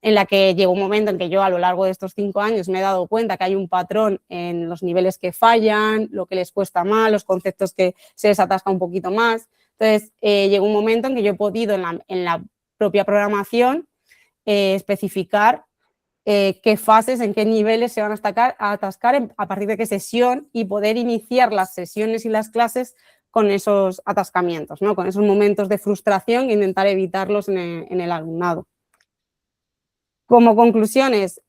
en la que llegó un momento en que yo a lo largo de estos 5 años me he dado cuenta que hay un patrón en los niveles que fallan, lo que les cuesta más, los conceptos que se les atasca un poquito más. Entonces, llegó un momento en que yo he podido en la propia programación especificar qué fases, en qué niveles se van a atascar a partir de qué sesión, y poder iniciar las sesiones y las clases con esos atascamientos, ¿no? Con esos momentos de frustración e intentar evitarlos en el alumnado. Como conclusiones,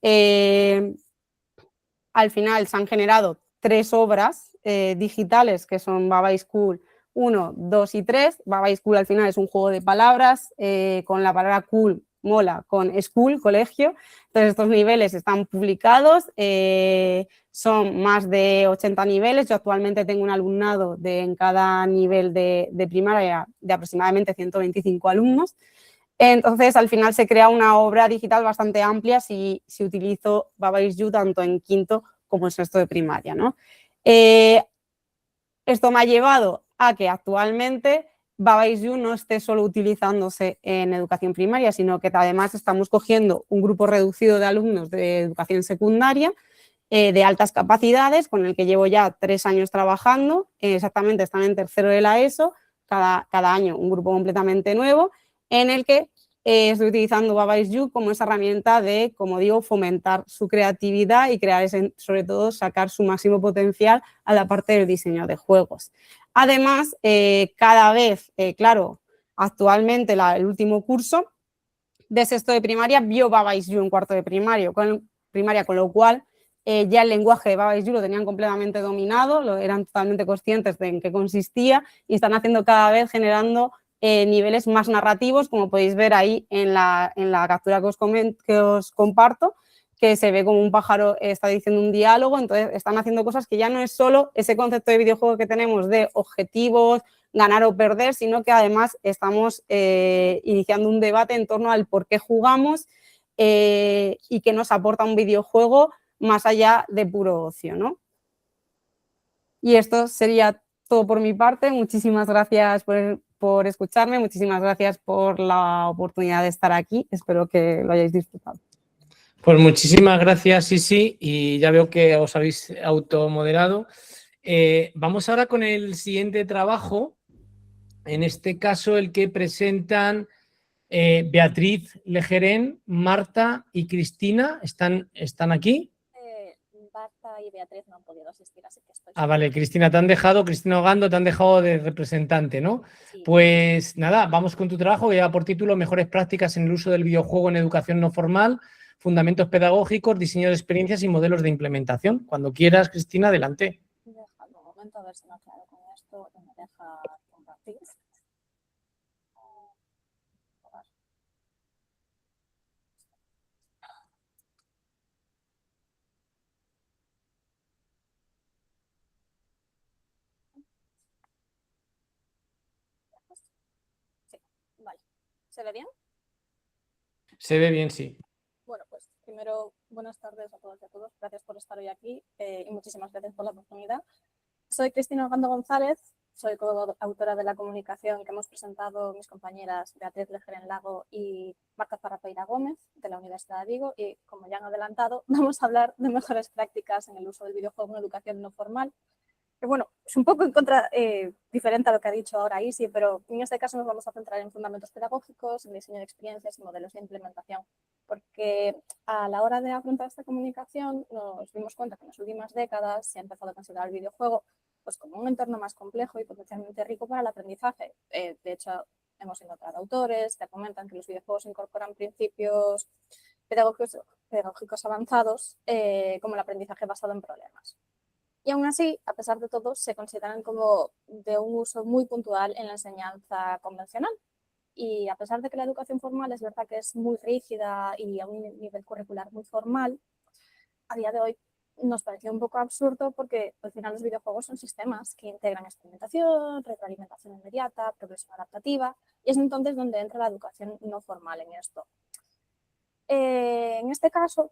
al final se han generado 3 obras digitales que son Baba Is Cool 1, 2 y 3. Baba Is Cool al final es un juego de palabras con la palabra cool, mola, con school, colegio. Entonces estos niveles están publicados, son más de 80 niveles. Yo actualmente tengo un alumnado en cada nivel de primaria de aproximadamente 125 alumnos. Entonces, al final se crea una obra digital bastante amplia si utilizo Baba Is You tanto en quinto como en sexto de primaria, ¿no? Esto me ha llevado a que actualmente Baba Is You no esté solo utilizándose en educación primaria, sino que además estamos cogiendo un grupo reducido de alumnos de educación secundaria de altas capacidades, con el que llevo ya 3 años trabajando. Exactamente, están en tercero de la ESO, cada año un grupo completamente nuevo, en el que estoy utilizando Baba Is You como esa herramienta de, como digo, fomentar su creatividad y crear, sobre todo, sacar su máximo potencial a la parte del diseño de juegos. Además, cada vez, claro, actualmente el último curso de sexto de primaria vio Baba Is You en cuarto de primaria, con lo cual ya el lenguaje de Baba Is You lo tenían completamente dominado, eran totalmente conscientes de en qué consistía y están haciendo cada vez generando niveles más narrativos, como podéis ver ahí en la captura que os comparto, que se ve como un pájaro está diciendo un diálogo. Entonces están haciendo cosas que ya no es solo ese concepto de videojuego que tenemos de objetivos, ganar o perder, sino que además estamos iniciando un debate en torno al por qué jugamos y qué nos aporta un videojuego más allá de puro ocio, ¿no? Y esto sería todo por mi parte. Muchísimas gracias por escucharme, muchísimas gracias por la oportunidad de estar aquí. Espero que lo hayáis disfrutado. Pues muchísimas gracias, Sisi, y ya veo que os habéis automoderado. Vamos ahora con el siguiente trabajo, en este caso el que presentan Beatriz Lejerén, Marta y Cristina. ¿Están aquí? Marta y Beatriz no han podido asistir, así que estoy... Vale, Cristina, Cristina Ogando, te han dejado de representante, ¿no? Sí. Pues nada, vamos con tu trabajo que lleva por título Mejores prácticas en el uso del videojuego en educación no formal, fundamentos pedagógicos, diseño de experiencias y modelos de implementación. Cuando quieras, Cristina, adelante. Déjame un momento a ver si me aclaro con esto y me deja compartir. Sí, vale. ¿Se ve bien? Se ve bien, sí. Bueno, pues primero, buenas tardes a todas y a todos. Gracias por estar hoy aquí y muchísimas gracias por la oportunidad. Soy Cristina Ogando González, soy coautora de la comunicación que hemos presentado mis compañeras Beatriz Lejerén Lago y Marta Farrapeira Gómez de la Universidad de Vigo, y como ya han adelantado, vamos a hablar de mejores prácticas en el uso del videojuego en educación no formal. Que bueno, es un poco diferente a lo que ha dicho ahora Isi, pero en este caso nos vamos a centrar en fundamentos pedagógicos, en diseño de experiencias y modelos de implementación, porque a la hora de afrontar esta comunicación nos dimos cuenta que en las últimas décadas se ha empezado a considerar el videojuego pues como un entorno más complejo y potencialmente rico para el aprendizaje. De hecho, hemos encontrado autores que comentan que los videojuegos incorporan principios pedagógicos avanzados como el aprendizaje basado en problemas. Y aún así, a pesar de todo, se consideran como de un uso muy puntual en la enseñanza convencional. Y a pesar de que la educación formal es verdad que es muy rígida y a un nivel curricular muy formal, a día de hoy nos pareció un poco absurdo porque al final los videojuegos son sistemas que integran experimentación, retroalimentación inmediata, progresión adaptativa, y es entonces donde entra la educación no formal en esto. En este caso,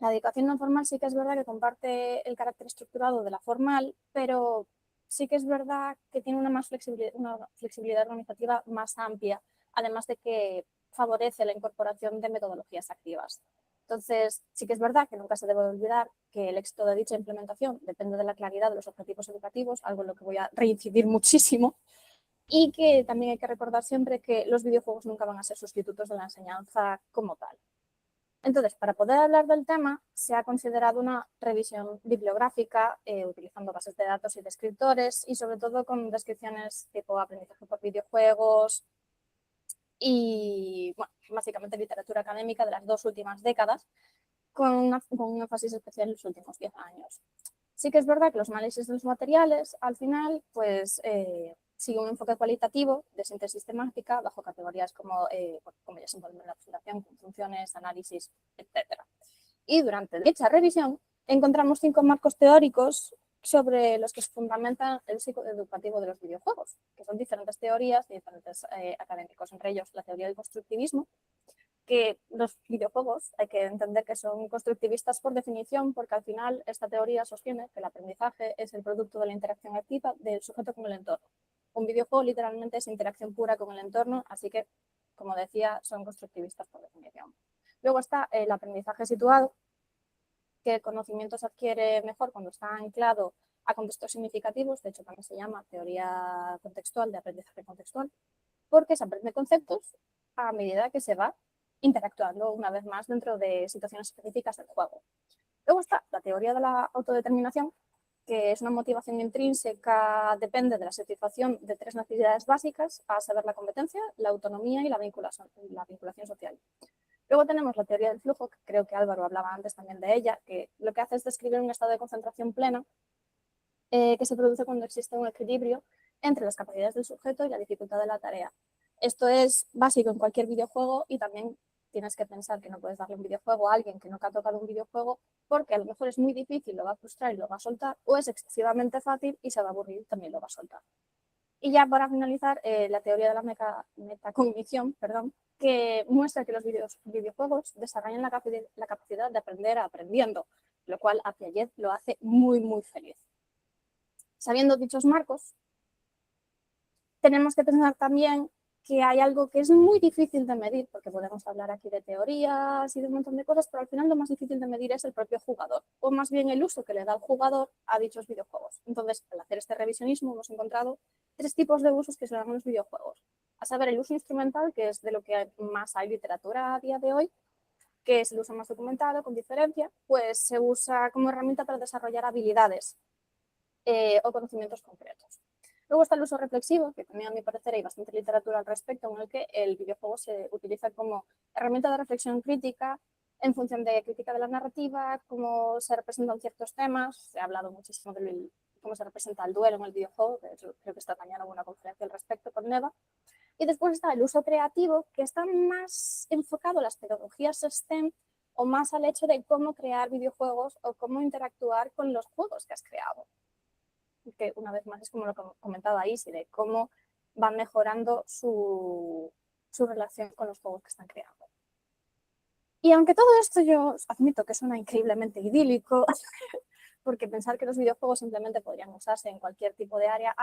la educación no formal sí que es verdad que comparte el carácter estructurado de la formal, pero sí que es verdad que tiene una flexibilidad organizativa más amplia, además de que favorece la incorporación de metodologías activas. Entonces, sí que es verdad que nunca se debe olvidar que el éxito de dicha implementación depende de la claridad de los objetivos educativos, algo en lo que voy a reincidir muchísimo, y que también hay que recordar siempre que los videojuegos nunca van a ser sustitutos de la enseñanza como tal. Entonces, para poder hablar del tema, se ha considerado una revisión bibliográfica utilizando bases de datos y descriptores y sobre todo con descripciones tipo aprendizaje por videojuegos y, bueno, básicamente literatura académica de las 2 últimas décadas con un énfasis especial en los últimos 10 años. Sí que es verdad que los análisis de los materiales, al final, pues sigue un enfoque cualitativo de síntesis temática bajo categorías como ya se envuelve en la fundación, con funciones, análisis, etc. Y durante dicha revisión encontramos 5 marcos teóricos sobre los que se fundamenta el ciclo educativo de los videojuegos, que son diferentes teorías de diferentes académicos, entre ellos la teoría del constructivismo, que los videojuegos hay que entender que son constructivistas por definición, porque al final esta teoría sostiene que el aprendizaje es el producto de la interacción activa del sujeto con el entorno. Un videojuego literalmente es interacción pura con el entorno, así que, como decía, son constructivistas por definición. Luego está el aprendizaje situado, que el conocimiento se adquiere mejor cuando está anclado a contextos significativos, de hecho también se llama teoría contextual, de aprendizaje contextual, porque se aprende conceptos a medida que se va interactuando una vez más dentro de situaciones específicas del juego. Luego está la teoría de la autodeterminación, que es una motivación intrínseca, depende de la satisfacción de 3 necesidades básicas, a saber, la competencia, la autonomía y la vinculación social. Luego tenemos la teoría del flujo, que creo que Álvaro hablaba antes también de ella, que lo que hace es describir un estado de concentración plena que se produce cuando existe un equilibrio entre las capacidades del sujeto y la dificultad de la tarea. Esto es básico en cualquier videojuego y también tienes que pensar que no puedes darle un videojuego a alguien que nunca ha tocado un videojuego porque a lo mejor es muy difícil, lo va a frustrar y lo va a soltar, o es excesivamente fácil y se va a aburrir y también lo va a soltar. Y ya para finalizar, la teoría de la metacognición, que muestra que los videojuegos desarrollan la capacidad de aprender aprendiendo, lo cual a Piaget lo hace muy, muy feliz. Sabiendo dichos marcos, tenemos que pensar también que hay algo que es muy difícil de medir, porque podemos hablar aquí de teorías y de un montón de cosas, pero al final lo más difícil de medir es el propio jugador, o más bien el uso que le da el jugador a dichos videojuegos. Entonces, al hacer este revisionismo, hemos encontrado 3 tipos de usos que se dan en los videojuegos. A saber, el uso instrumental, que es de lo que más hay literatura a día de hoy, que es el uso más documentado, con diferencia, pues se usa como herramienta para desarrollar habilidades o conocimientos concretos. Luego está el uso reflexivo, que también a mi parecer hay bastante literatura al respecto, en el que el videojuego se utiliza como herramienta de reflexión crítica en función de crítica de la narrativa, cómo se representan ciertos temas. Se ha hablado muchísimo de cómo se representa el duelo en el videojuego, de hecho creo que esta mañana hubo una conferencia al respecto con Neva. Y después está el uso creativo, que está más enfocado a las pedagogías STEM o más al hecho de cómo crear videojuegos o cómo interactuar con los juegos que has creado. Que una vez más es como lo que comentaba Isi, de cómo van mejorando su relación con los juegos que están creando. Y aunque todo esto yo admito que suena increíblemente idílico, porque pensar que los videojuegos simplemente podrían usarse en cualquier tipo de área,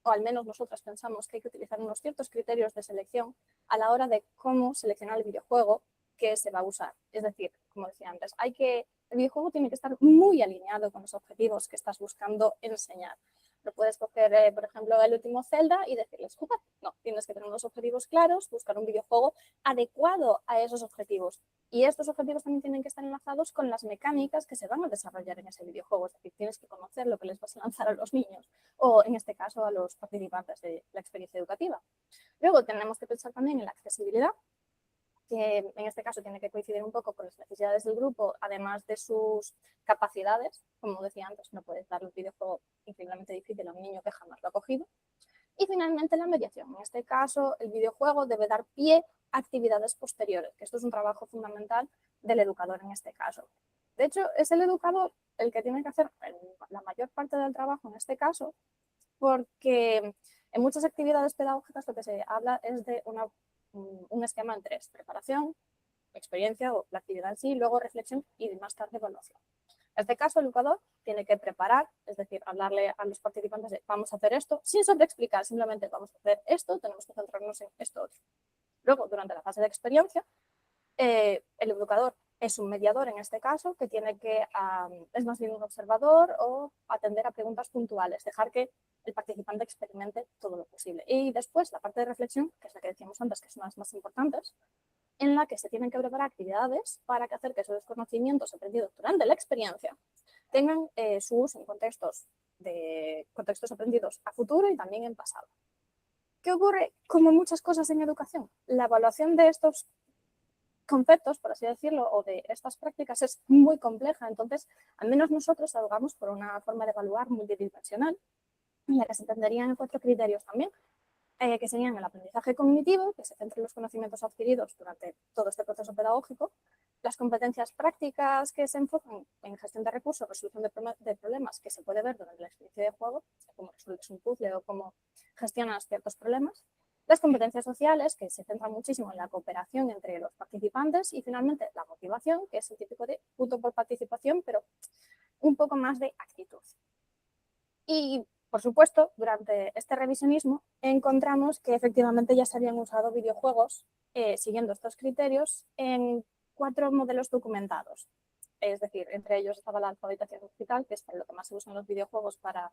o al menos nosotros pensamos que hay que utilizar unos ciertos criterios de selección a la hora de cómo seleccionar el videojuego que se va a usar. Es decir, como decía antes, el videojuego tiene que estar muy alineado con los objetivos que estás buscando enseñar. No puedes coger, por ejemplo, el último Zelda y decirles, jugad. No, tienes que tener unos objetivos claros, buscar un videojuego adecuado a esos objetivos. Y estos objetivos también tienen que estar enlazados con las mecánicas que se van a desarrollar en ese videojuego. Es decir, tienes que conocer lo que les vas a lanzar a los niños o, en este caso, a los participantes de la experiencia educativa. Luego tenemos que pensar también en la accesibilidad, que en este caso tiene que coincidir un poco con las necesidades del grupo, además de sus capacidades. Como decía antes, no puedes darle un videojuego increíblemente difícil a un niño que jamás lo ha cogido. Y finalmente la mediación. En este caso, el videojuego debe dar pie a actividades posteriores, que esto es un trabajo fundamental del educador en este caso. De hecho, es el educador el que tiene que hacer la mayor parte del trabajo en este caso, porque en muchas actividades pedagógicas lo que se habla es de un esquema en 3: preparación, experiencia o la actividad en sí, luego reflexión y más tarde evaluación. En este caso, el educador tiene que preparar, es decir, hablarle a los participantes de vamos a hacer esto, sin sobreexplicar, simplemente vamos a hacer esto, tenemos que centrarnos en esto otro. Luego, durante la fase de experiencia, el educador es un mediador en este caso, que tiene que, es más bien un observador o atender a preguntas puntuales, dejar que el participante experimente todo lo posible. Y después la parte de reflexión, que es la que decíamos antes, que es una de las más importantes, en la que se tienen que preparar actividades para hacer que esos conocimientos aprendidos durante la experiencia tengan su uso en contextos aprendidos a futuro y también en pasado. ¿Qué ocurre? Como muchas cosas en educación, la evaluación de estos conceptos, por así decirlo, o de estas prácticas es muy compleja. Entonces, al menos nosotros abogamos por una forma de evaluar multidimensional, en la que se entenderían en 4 criterios también, que serían el aprendizaje cognitivo, que se centra en los conocimientos adquiridos durante todo este proceso pedagógico, las competencias prácticas, que se enfocan en gestión de recursos, resolución de problemas, que se puede ver durante la experiencia de juego, cómo resuelves un puzzle o cómo gestionas ciertos problemas, las competencias sociales, que se centran muchísimo en la cooperación entre los participantes, y finalmente la motivación, que es el típico de punto por participación, pero un poco más de actitud. Y, por supuesto, durante este revisionismo encontramos que efectivamente ya se habían usado videojuegos siguiendo estos criterios en 4 modelos documentados. Es decir, entre ellos estaba la alfabetización digital, que es lo que más se usa en los videojuegos para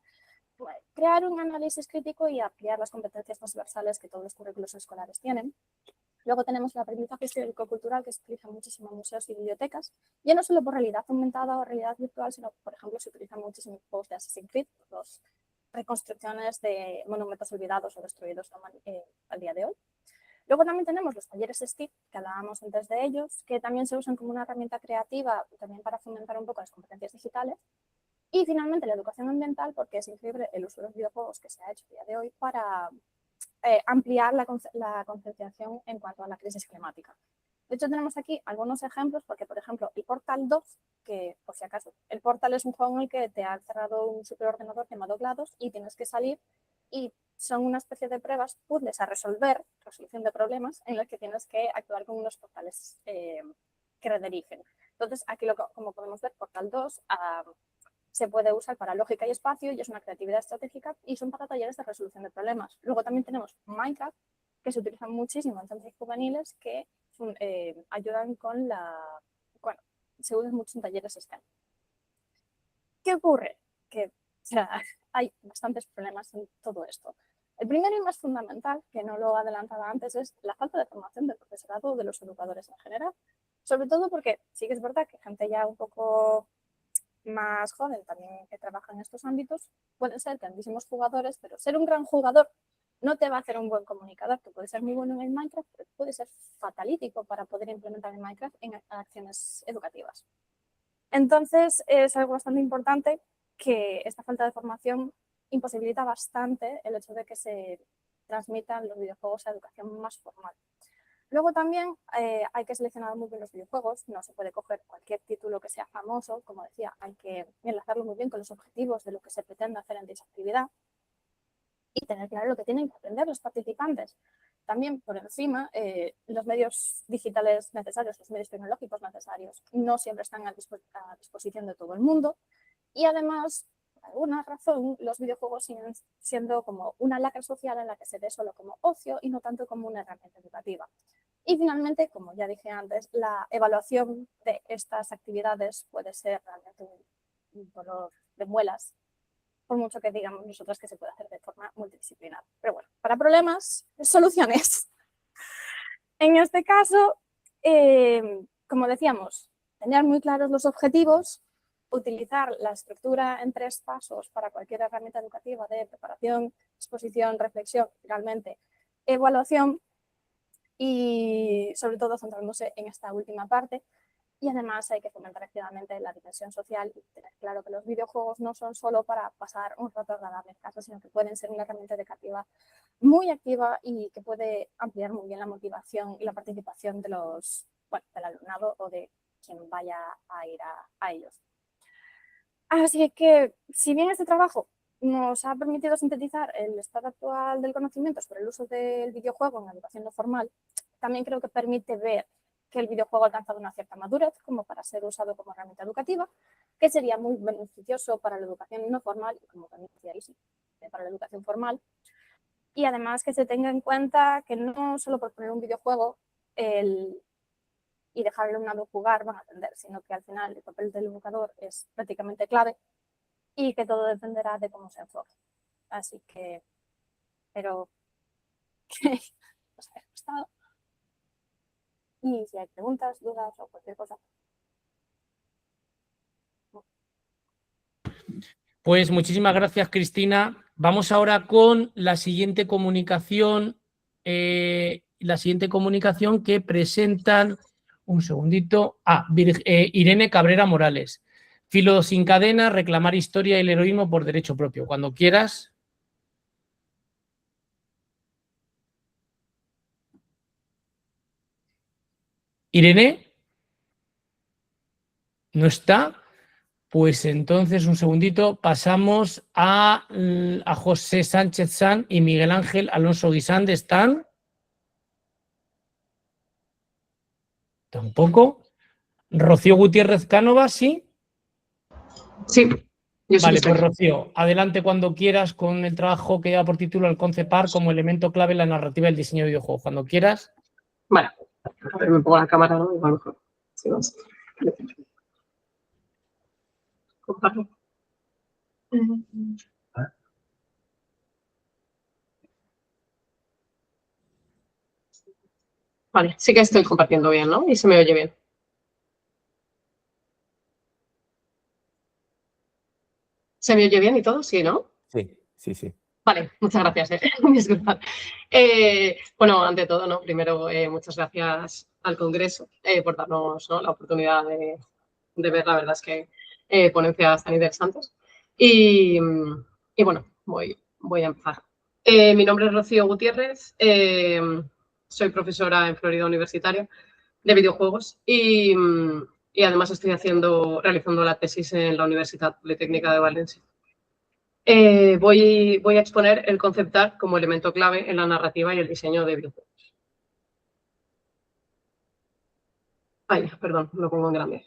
crear un análisis crítico y ampliar las competencias transversales que todos los currículos escolares tienen. Luego tenemos el aprendizaje histórico-cultural, que se utiliza muchísimo en museos y bibliotecas, ya no solo por realidad aumentada o realidad virtual, sino, por ejemplo, se utilizan muchísimos juegos de Assassin's Creed, las reconstrucciones de monumentos olvidados o destruidos al día de hoy. Luego también tenemos los talleres STIC, que hablábamos antes de ellos, que también se usan como una herramienta creativa, también para fomentar un poco las competencias digitales. Y finalmente la educación ambiental, porque es increíble el uso de los videojuegos que se ha hecho a día de hoy para ampliar la concienciación en cuanto a la crisis climática. De hecho, tenemos aquí algunos ejemplos, porque, por ejemplo, el Portal 2, que, por si acaso, el Portal es un juego en el que te ha cerrado un superordenador llamado GLaDOS y tienes que salir, y son una especie de pruebas, puzzles a resolver, resolución de problemas, en los que tienes que actuar con unos portales que redirigen. Entonces, aquí, como podemos ver, Portal 2 se puede usar para lógica y espacio y es una creatividad estratégica y son para talleres de resolución de problemas. Luego también tenemos Minecraft, que se utiliza muchísimo en centros juveniles, que ayudan con se usan mucho en talleres STEM. ¿Qué ocurre? Que hay bastantes problemas en todo esto. El primero y más fundamental, que no lo adelantaba antes, es la falta de formación del profesorado o de los educadores en general. Sobre todo porque sí que es verdad que gente ya un poco más joven también que trabaja en estos ámbitos, pueden ser grandísimos jugadores, pero ser un gran jugador no te va a hacer un buen comunicador. Tú puedes ser muy bueno en Minecraft, pero puede ser fatalítico para poder implementar en Minecraft en acciones educativas. Entonces, es algo bastante importante que esta falta de formación imposibilita bastante el hecho de que se transmitan los videojuegos a educación más formal. Luego también hay que seleccionar muy bien los videojuegos, no se puede coger cualquier título que sea famoso, como decía, hay que enlazarlo muy bien con los objetivos de lo que se pretende hacer en dicha actividad y tener claro lo que tienen que aprender los participantes. También, por encima, los medios digitales necesarios, los medios tecnológicos necesarios, no siempre están a disposición de todo el mundo y además, por alguna razón, los videojuegos siguen siendo como una lacra social en la que se ve solo como ocio y no tanto como una herramienta educativa. Y finalmente, como ya dije antes, la evaluación de estas actividades puede ser realmente un dolor de muelas, por mucho que digamos nosotros que se puede hacer de forma multidisciplinar. Pero bueno, para problemas, soluciones. En este caso, como decíamos, tener muy claros los objetivos, utilizar la estructura en 3 pasos para cualquier herramienta educativa de preparación, exposición, reflexión, finalmente evaluación y sobre todo centrándose en esta última parte. Y además hay que fomentar activamente la dimensión social y tener claro que los videojuegos no son solo para pasar un rato agradable en casa, sino que pueden ser una herramienta educativa muy activa y que puede ampliar muy bien la motivación y la participación de del alumnado o de quien vaya a ir a ellos. Así que, si bien este trabajo nos ha permitido sintetizar el estado actual del conocimiento sobre el uso del videojuego en la educación no formal, también creo que permite ver que el videojuego ha alcanzado una cierta madurez como para ser usado como herramienta educativa, que sería muy beneficioso para la educación no formal y como también decía Isi, para la educación formal. Y además que se tenga en cuenta que no solo por poner un videojuego y dejar al alumnado jugar van a aprender, sino que al final el papel del educador es prácticamente clave y que todo dependerá de cómo se enfoque. Así que espero que os haya gustado. Y si hay preguntas, dudas o cualquier cosa. Pues muchísimas gracias, Cristina. Vamos ahora con la siguiente comunicación que presentan, un segundito, Irene Cabrera Morales. Filo sin cadena, reclamar historia y el heroísmo por derecho propio. Cuando quieras. Irene, ¿no está? Pues entonces, un segundito, pasamos a José Sánchez San y Miguel Ángel Alonso Guisande. ¿Están? Tampoco. Rocío Gutiérrez Cánovas, ¿sí? Sí, yo sí. Vale, pues Rocío, adelante cuando quieras con el trabajo que lleva por título el Concept Art como elemento clave en la narrativa del diseño de videojuegos. Cuando quieras. Vale, a ver, me pongo la cámara, ¿no? A lo mejor. Sí, vamos. comparto. Vale, sí que estoy compartiendo bien, ¿no? Y se me oye bien. ¿Se me oye bien y todo? Sí, ¿no? Sí, sí, sí. Vale, muchas gracias. Disculpad. Bueno, ante todo, ¿no? Primero, muchas gracias al Congreso por darnos, ¿no?, la oportunidad de ver, la verdad es que ponencias tan interesantes. Y bueno, voy a empezar. Mi nombre es Rocío Gutiérrez, soy profesora en Florida Universitaria de videojuegos y además estoy realizando la tesis en la Universidad Politécnica de Valencia. Voy a exponer el concept art como elemento clave en la narrativa y el diseño de videojuegos. Ay, perdón, lo pongo en grande.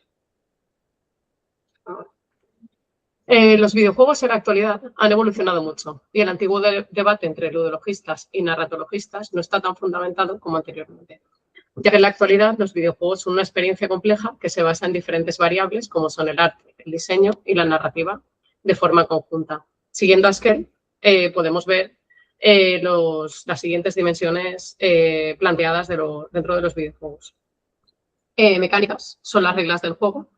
Los videojuegos en la actualidad han evolucionado mucho y el antiguo debate entre ludologistas y narratologistas no está tan fundamentado como anteriormente, ya que en la actualidad los videojuegos son una experiencia compleja que se basa en diferentes variables como son el arte, el diseño y la narrativa de forma conjunta. Siguiendo a Skell, podemos ver las siguientes dimensiones planteadas dentro de los videojuegos. Mecánicas son las reglas del juego,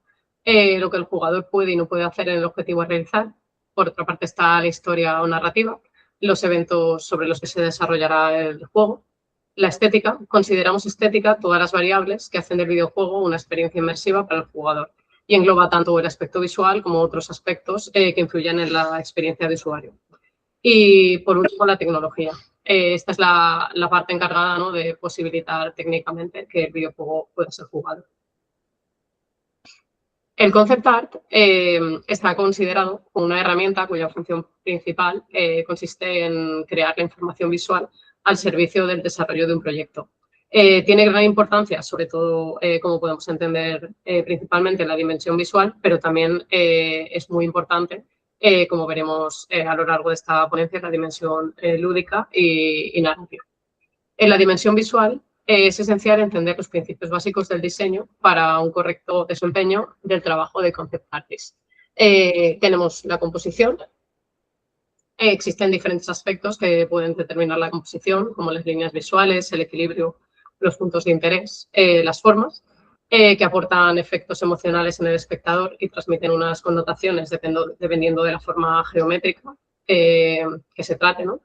lo que el jugador puede y no puede hacer en el objetivo a realizar. Por otra parte está la historia o narrativa, los eventos sobre los que se desarrollará el juego. La estética, consideramos estética todas las variables que hacen del videojuego una experiencia inmersiva para el jugador y engloba tanto el aspecto visual como otros aspectos que influyen en la experiencia de usuario. Y por último, la tecnología. Esta es la parte encargada, ¿no?, de posibilitar técnicamente que el videojuego pueda ser jugado. El concept art está considerado como una herramienta cuya función principal consiste en crear la información visual al servicio del desarrollo de un proyecto. Tiene gran importancia, sobre todo, como podemos entender, principalmente en la dimensión visual, pero también es muy importante, como veremos a lo largo de esta ponencia, la dimensión lúdica y narrativa. En la dimensión visual es esencial entender los principios básicos del diseño para un correcto desempeño del trabajo de concept artist. Tenemos la composición. Existen diferentes aspectos que pueden determinar la composición, como las líneas visuales, el equilibrio, los puntos de interés, las formas, que aportan efectos emocionales en el espectador y transmiten unas connotaciones dependiendo de la forma geométrica que se trate, ¿no?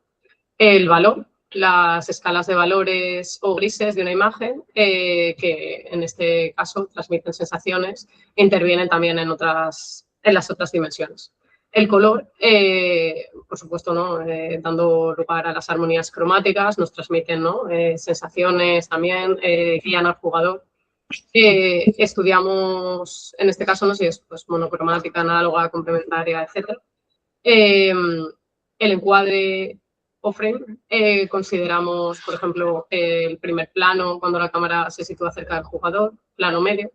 El valor, las escalas de valores o grises de una imagen, que en este caso transmiten sensaciones e intervienen también en las otras dimensiones. El color, por supuesto, ¿no?, dando lugar a las armonías cromáticas, nos transmiten, ¿no?, sensaciones también, guían al jugador. Estudiamos, en este caso, no sé si es pues, monocromática, análoga, complementaria, etc. El encuadre o frame, consideramos, por ejemplo, el primer plano cuando la cámara se sitúa cerca del jugador, plano medio,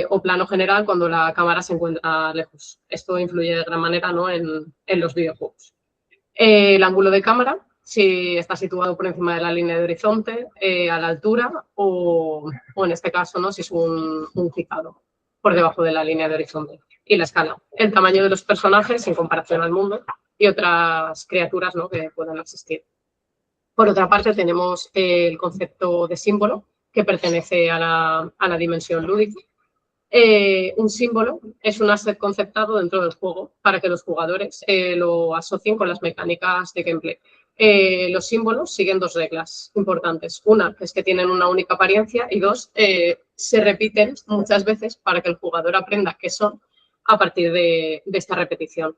o plano general cuando la cámara se encuentra lejos. Esto influye de gran manera, ¿no?, en los videojuegos. El ángulo de cámara, si está situado por encima de la línea de horizonte, a la altura, o en este caso, ¿no?, si es un fijado por debajo de la línea de horizonte. Y la escala, el tamaño de los personajes en comparación al mundo y otras criaturas, ¿no?, que puedan existir. Por otra parte, tenemos el concepto de símbolo, que pertenece a la dimensión lúdica. Un símbolo es un asset conceptado dentro del juego para que los jugadores lo asocien con las mecánicas de gameplay. Los símbolos siguen dos reglas importantes. Una es que tienen una única apariencia y dos, se repiten muchas veces para que el jugador aprenda qué son a partir de esta repetición.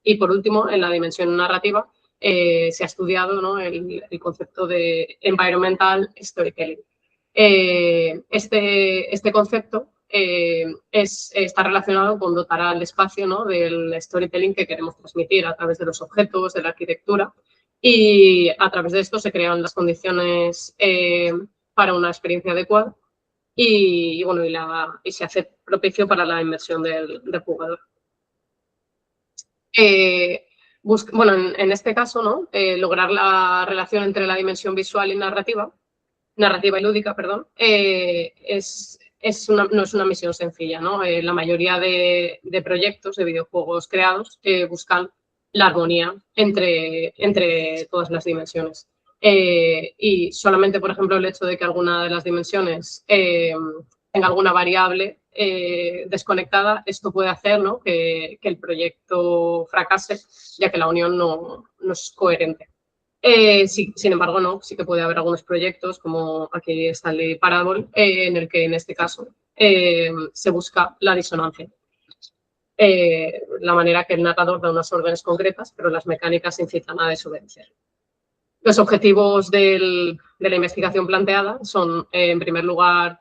Y por último, en la dimensión narrativa, se ha estudiado, ¿no?, el concepto de environmental storytelling. Este concepto está relacionado con dotar al espacio, ¿no?, del storytelling que queremos transmitir a través de los objetos, de la arquitectura, y a través de esto se crean las condiciones para una experiencia adecuada y se hace propicio para la inmersión del jugador. En este caso, ¿no?, lograr la relación entre la dimensión visual y narrativa y lúdica, perdón, es no es una misión sencilla, ¿no? La mayoría de proyectos de videojuegos creados buscan la armonía entre todas las dimensiones. Y solamente, por ejemplo, el hecho de que alguna de las dimensiones tenga alguna variable desconectada, esto puede hacer, ¿no?, que el proyecto fracase, ya que la unión no es coherente. Sí, sin embargo, no, sí que puede haber algunos proyectos, como aquí está el de Parable, en el que en este caso se busca la disonancia. La manera que el narrador da unas órdenes concretas, pero las mecánicas incitan a desobedecer. Los objetivos de la investigación planteada son, en primer lugar,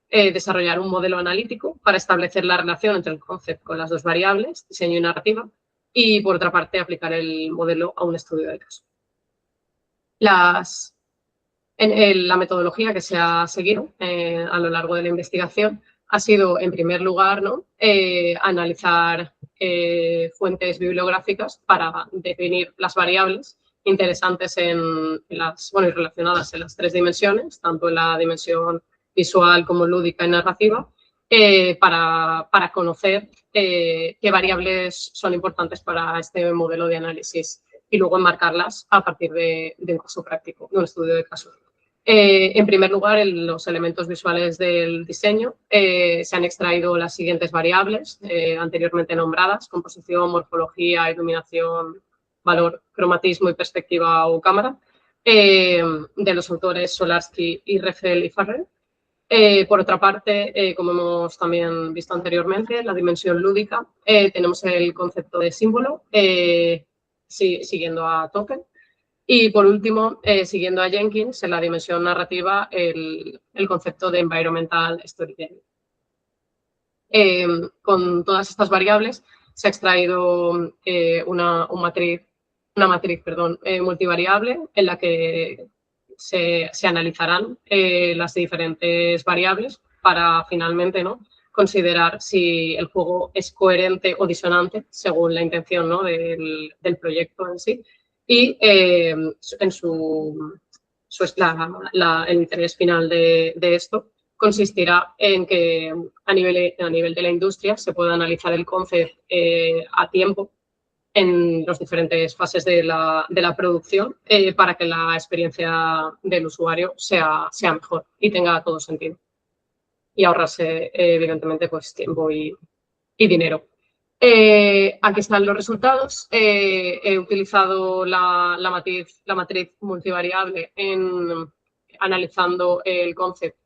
desarrollar un modelo analítico para establecer la relación entre el concepto con las dos variables, diseño y narrativa, y, por otra parte, aplicar el modelo a un estudio de caso. La metodología que se ha seguido a lo largo de la investigación ha sido, en primer lugar, ¿no?, analizar fuentes bibliográficas para definir las variables interesantes y relacionadas en las tres dimensiones, tanto en la dimensión visual como lúdica y narrativa, para conocer qué variables son importantes para este modelo de análisis y luego enmarcarlas a partir de un caso práctico, de un estudio de caso. En primer lugar, en los elementos visuales del diseño se han extraído las siguientes variables anteriormente nombradas: composición, morfología, iluminación, valor, cromatismo y perspectiva o cámara, de los autores Solarsky y Reffel y Farrell. Por otra parte, como hemos también visto anteriormente, la dimensión lúdica, tenemos el concepto de símbolo, siguiendo a Token. Y por último, siguiendo a Jenkins, en la dimensión narrativa, el concepto de environmental storytelling. Con todas estas variables se ha extraído una matriz multivariable en la que se analizarán las diferentes variables para finalmente, ¿no?, considerar si el juego es coherente o disonante según la intención, ¿no?, del proyecto en sí. Y el interés final de esto consistirá en que a nivel de la industria se pueda analizar el concepto a tiempo en las diferentes fases de la producción para que la experiencia del usuario sea mejor y tenga todo sentido. Y ahorrarse, evidentemente, pues tiempo y dinero. Aquí están los resultados. He utilizado la matriz multivariable analizando el concepto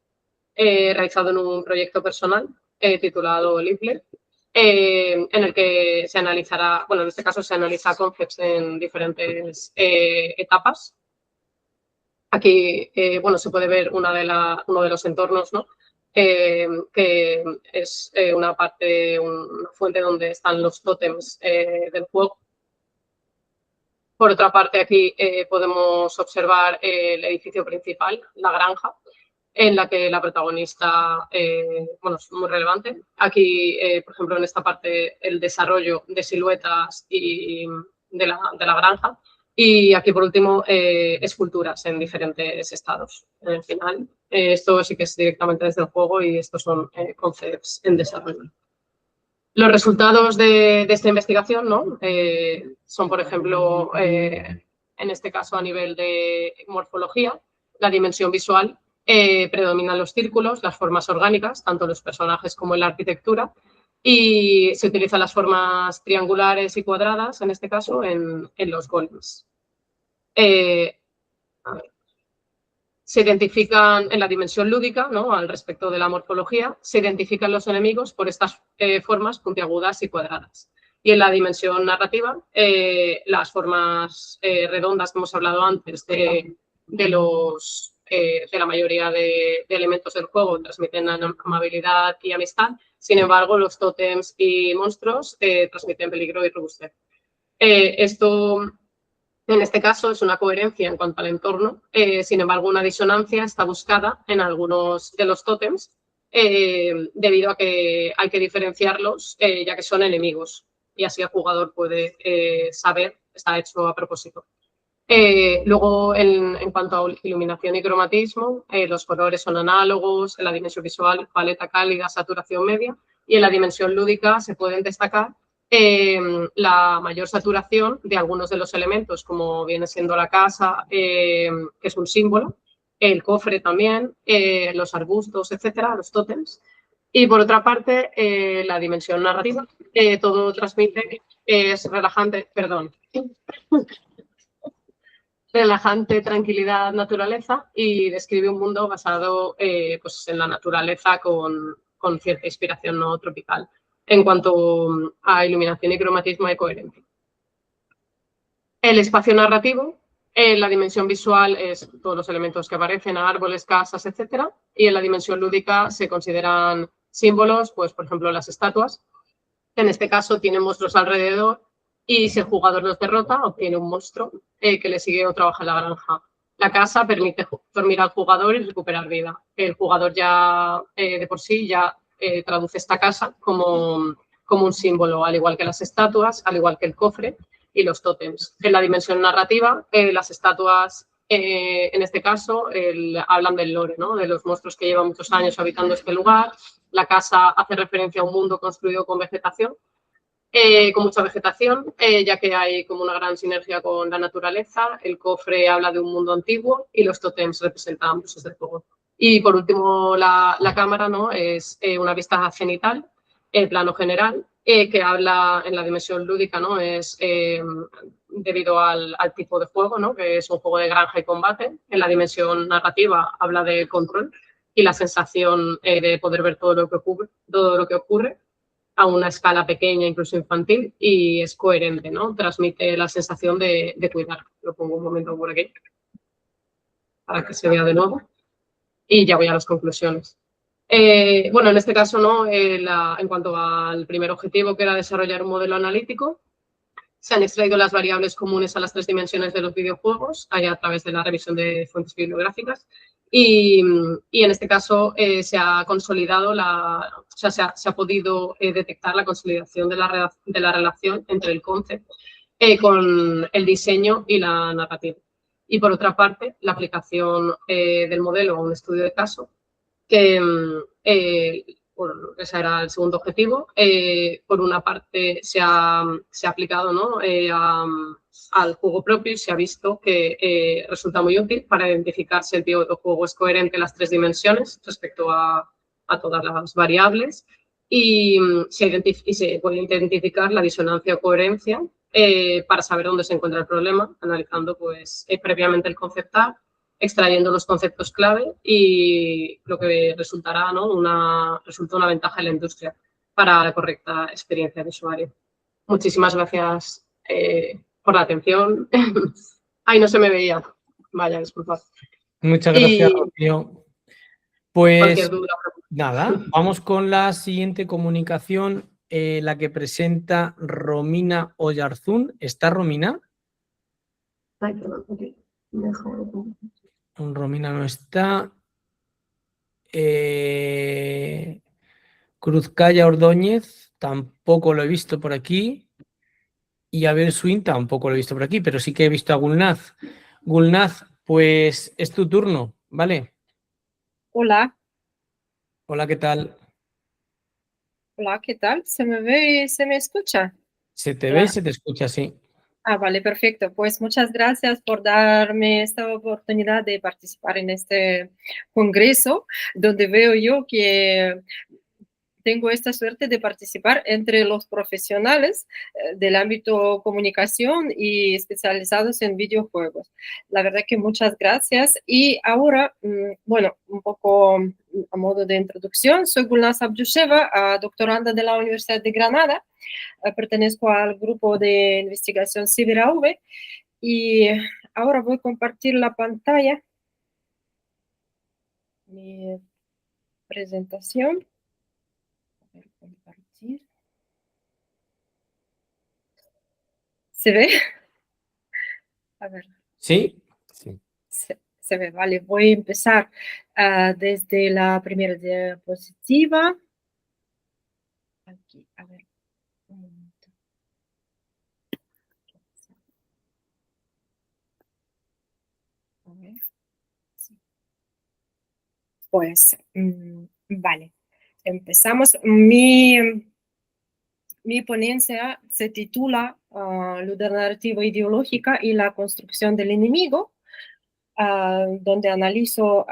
realizado en un proyecto personal titulado Lippler, en el que se analizará, en este caso se analiza concepts en diferentes etapas. Aquí, se puede ver uno de los entornos, ¿no?, que es una fuente donde están los tótems del juego. Por otra parte, aquí podemos observar el edificio principal, la granja, en la que la protagonista es muy relevante. Aquí, por ejemplo, en esta parte, el desarrollo de siluetas y de la granja. Y aquí, por último, esculturas en diferentes estados. En el final, esto sí que es directamente desde el juego y estos son concepts en desarrollo. Los resultados de esta investigación, ¿no?, son, por ejemplo, en este caso a nivel de morfología, la dimensión visual, predominan los círculos, las formas orgánicas, tanto los personajes como en la arquitectura, y se utilizan las formas triangulares y cuadradas, en este caso, en los golems. Se identifican en la dimensión lúdica, ¿no?, al respecto de la morfología, se identifican los enemigos por estas formas puntiagudas y cuadradas. Y en la dimensión narrativa, las formas redondas que hemos hablado antes de la mayoría de elementos del juego transmiten amabilidad y amistad. Sin embargo, los tótems y monstruos transmiten peligro y robustez. Esto, en este caso, es una coherencia en cuanto al entorno. Sin embargo, una disonancia está buscada en algunos de los tótems debido a que hay que diferenciarlos ya que son enemigos y así el jugador puede saber, está hecho a propósito. Luego, en cuanto a iluminación y cromatismo, los colores son análogos, en la dimensión visual, paleta cálida, saturación media, y en la dimensión lúdica se pueden destacar la mayor saturación de algunos de los elementos, como viene siendo la casa, que es un símbolo, el cofre también, los arbustos, etcétera, los tótems. Y por otra parte, la dimensión narrativa, todo transmite, es relajante, perdón, relajante, tranquilidad, naturaleza, y describe un mundo basado pues en la naturaleza con cierta inspiración no tropical. En cuanto a iluminación y cromatismo, hay coherencia. El espacio narrativo, la dimensión visual es todos los elementos que aparecen, árboles, casas, etcétera, y en la dimensión lúdica se consideran símbolos, pues por ejemplo las estatuas, que en este caso tienen monstruos alrededor, y si el jugador los derrota, obtiene un monstruo que le sigue otra hoja en la granja. La casa permite dormir al jugador y recuperar vida. El jugador ya de por sí ya traduce esta casa como un símbolo, al igual que las estatuas, al igual que el cofre y los tótems. En la dimensión narrativa, las estatuas, en este caso, hablan del lore, ¿no? De los monstruos que llevan muchos años habitando este lugar. La casa hace referencia a un mundo construido con vegetación, con mucha vegetación, ya que hay como una gran sinergia con la naturaleza. El cofre habla de un mundo antiguo y los tótems representan dioses del fuego. Y por último, la cámara, ¿no? Es una vista cenital, plano general, que habla en la dimensión lúdica, ¿no? Es debido al tipo de juego, ¿no? Que es un juego de granja y combate. En la dimensión narrativa habla de control y la sensación de poder ver todo lo que ocurre a una escala pequeña, incluso infantil, y es coherente, ¿no? Transmite la sensación de cuidar. Lo pongo un momento por aquí para que se vea de nuevo. Y ya voy a las conclusiones. Bueno, en este caso, ¿no? En cuanto al primer objetivo, que era desarrollar un modelo analítico, se han extraído las variables comunes a las 3 dimensiones de los videojuegos a través de la revisión de fuentes bibliográficas. Y en este caso se ha consolidado se ha podido detectar la consolidación de la relación entre el concepto con el diseño y la narrativa. Y por otra parte, la aplicación del modelo a un estudio de caso, que bueno, ese era el segundo objetivo. Por una parte, se ha aplicado, ¿no? Al juego propio y se ha visto que resulta muy útil para identificar si el videojuego es coherente en las 3 dimensiones respecto a todas las variables, y se puede identificar la disonancia o coherencia para saber dónde se encuentra el problema, analizando pues, previamente el conceptar, extrayendo los conceptos clave, y lo que resultará, ¿no? Resulta una ventaja en la industria para la correcta experiencia de usuario. Muchísimas gracias por la atención. Ay, no se me veía. Vaya, disculpad. Muchas gracias, Rocío. Pues Cualquier duda. nada, vamos con la siguiente comunicación, la que presenta Romina Oyarzún. ¿Está Romina? Ay, perdón, okay. Mejor. Romina no está. Cruzcaya Ordóñez, tampoco lo he visto por aquí. Y Abel Swin tampoco lo he visto por aquí, pero sí que he visto a Gulnaz. Gulnaz, pues es tu turno, ¿vale? Hola, Hola, ¿qué tal? hola, ¿qué tal? ¿Se me ve y se me escucha? Se te ve y Hola. se te escucha, sí. Ah, vale, perfecto. Pues muchas gracias por darme esta oportunidad de participar en este congreso, donde veo yo que tengo esta suerte de participar entre los profesionales del ámbito comunicación y especializados en videojuegos. La verdad que muchas gracias. Y ahora, bueno, un poco a modo de introducción, soy Gulnaz Abdusheva, doctoranda de la Universidad de Granada. Pertenezco al grupo de investigación CiberAV y ahora voy a compartir la pantalla, mi presentación. Compartir. ¿Se ve? A ver. ¿Sí? Sí. Se ve, vale. Voy a empezar desde la primera diapositiva. Aquí, a ver. Un momento. Pues, vale, empezamos. Mi ponencia se titula Ludonarrativa ideológica y la construcción del enemigo, donde analizo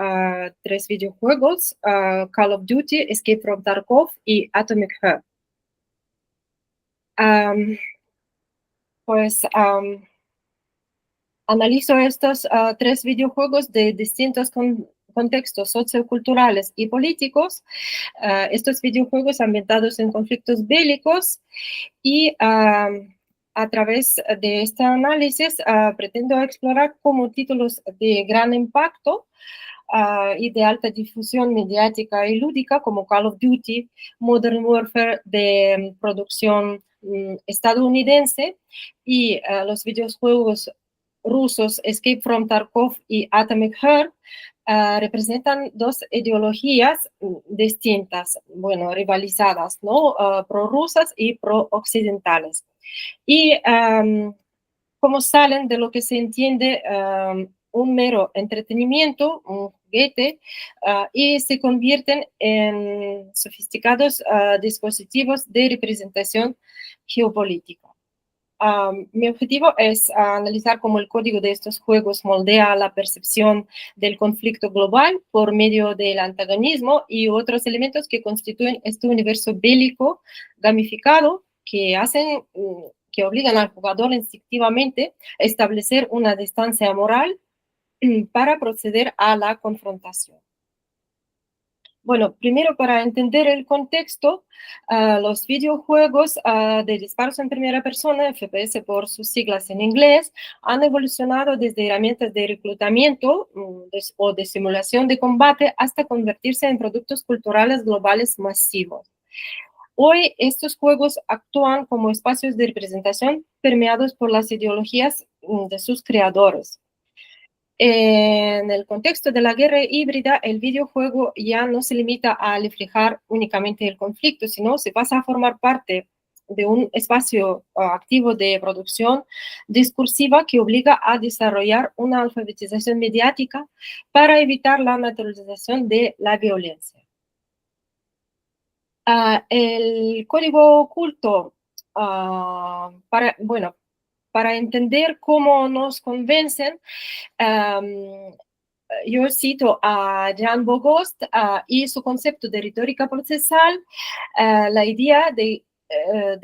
3 videojuegos, Call of Duty, Escape from Tarkov y Atomic Heart. Analizo estos 3 videojuegos de distintos contextos socioculturales y políticos, estos videojuegos ambientados en conflictos bélicos, y a través de este análisis pretendo explorar cómo títulos de gran impacto y de alta difusión mediática y lúdica como Call of Duty, Modern Warfare de producción estadounidense, y los videojuegos rusos Escape from Tarkov y Atomic Heart representan 2 ideologías distintas, bueno, rivalizadas, ¿no? Prorrusas y pro-occidentales. Y como salen de lo que se entiende un mero entretenimiento, un juguete, y se convierten en sofisticados dispositivos de representación geopolítica. Mi objetivo es analizar cómo el código de estos juegos moldea la percepción del conflicto global por medio del antagonismo y otros elementos que constituyen este universo bélico gamificado que obligan al jugador instintivamente a establecer una distancia moral para proceder a la confrontación. Bueno, primero, para entender el contexto, los videojuegos de disparos en primera persona, FPS por sus siglas en inglés, han evolucionado desde herramientas de reclutamiento o de simulación de combate hasta convertirse en productos culturales globales masivos. Hoy estos juegos actúan como espacios de representación permeados por las ideologías de sus creadores. En el contexto de la guerra híbrida, el videojuego ya no se limita a reflejar únicamente el conflicto, sino se pasa a formar parte de un espacio activo de producción discursiva que obliga a desarrollar una alfabetización mediática para evitar la naturalización de la violencia. El código oculto, para entender cómo nos convencen, yo cito a Jan Bogost y su concepto de retórica procesal, la idea de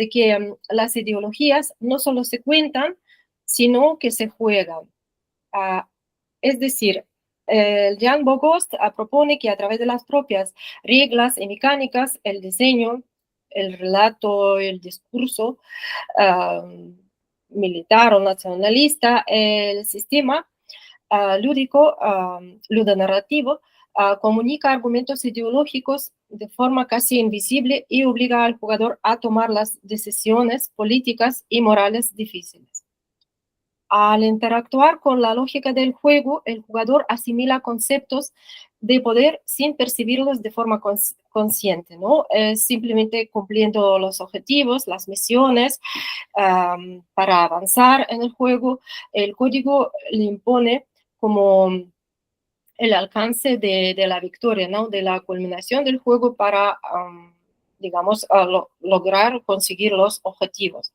que las ideologías no solo se cuentan, sino que se juegan. Es decir, Jan Bogost propone que a través de las propias reglas y mecánicas, el diseño, el relato, el discurso militar o nacionalista, el sistema lúdico, ludonarrativo, comunica argumentos ideológicos de forma casi invisible y obliga al jugador a tomar las decisiones políticas y morales difíciles. Al interactuar con la lógica del juego, el jugador asimila conceptos de poder sin percibirlos de forma consciente, ¿no? Simplemente cumpliendo los objetivos, las misiones, para avanzar en el juego. El código le impone como el alcance de la victoria, ¿no? De la culminación del juego para, digamos, lograr conseguir los objetivos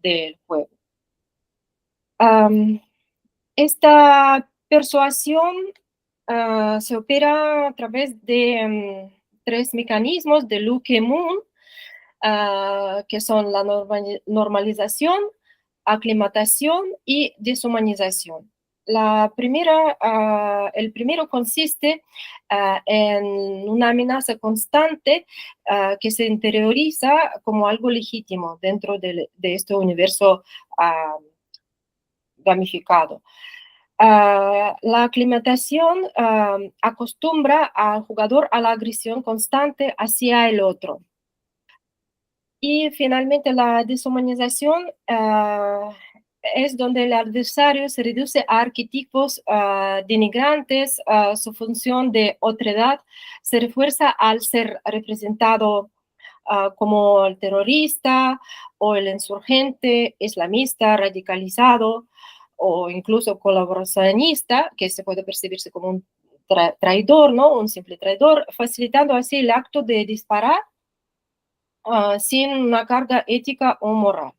del juego. Esta persuasión se opera a través de 3 mecanismos de Luke Moon, que son la normalización, aclimatación y deshumanización. El primero consiste en una amenaza constante que se interioriza como algo legítimo dentro de este universo gamificado. La aclimatación acostumbra al jugador a la agresión constante hacia el otro. Y finalmente la deshumanización es donde el adversario se reduce a arquetipos denigrantes, su función de otredad se refuerza al ser representado como el terrorista o el insurgente, islamista, radicalizado o incluso colaboracionista, que se puede percibirse como un traidor, ¿no? Un simple traidor, facilitando así el acto de disparar sin una carga ética o moral.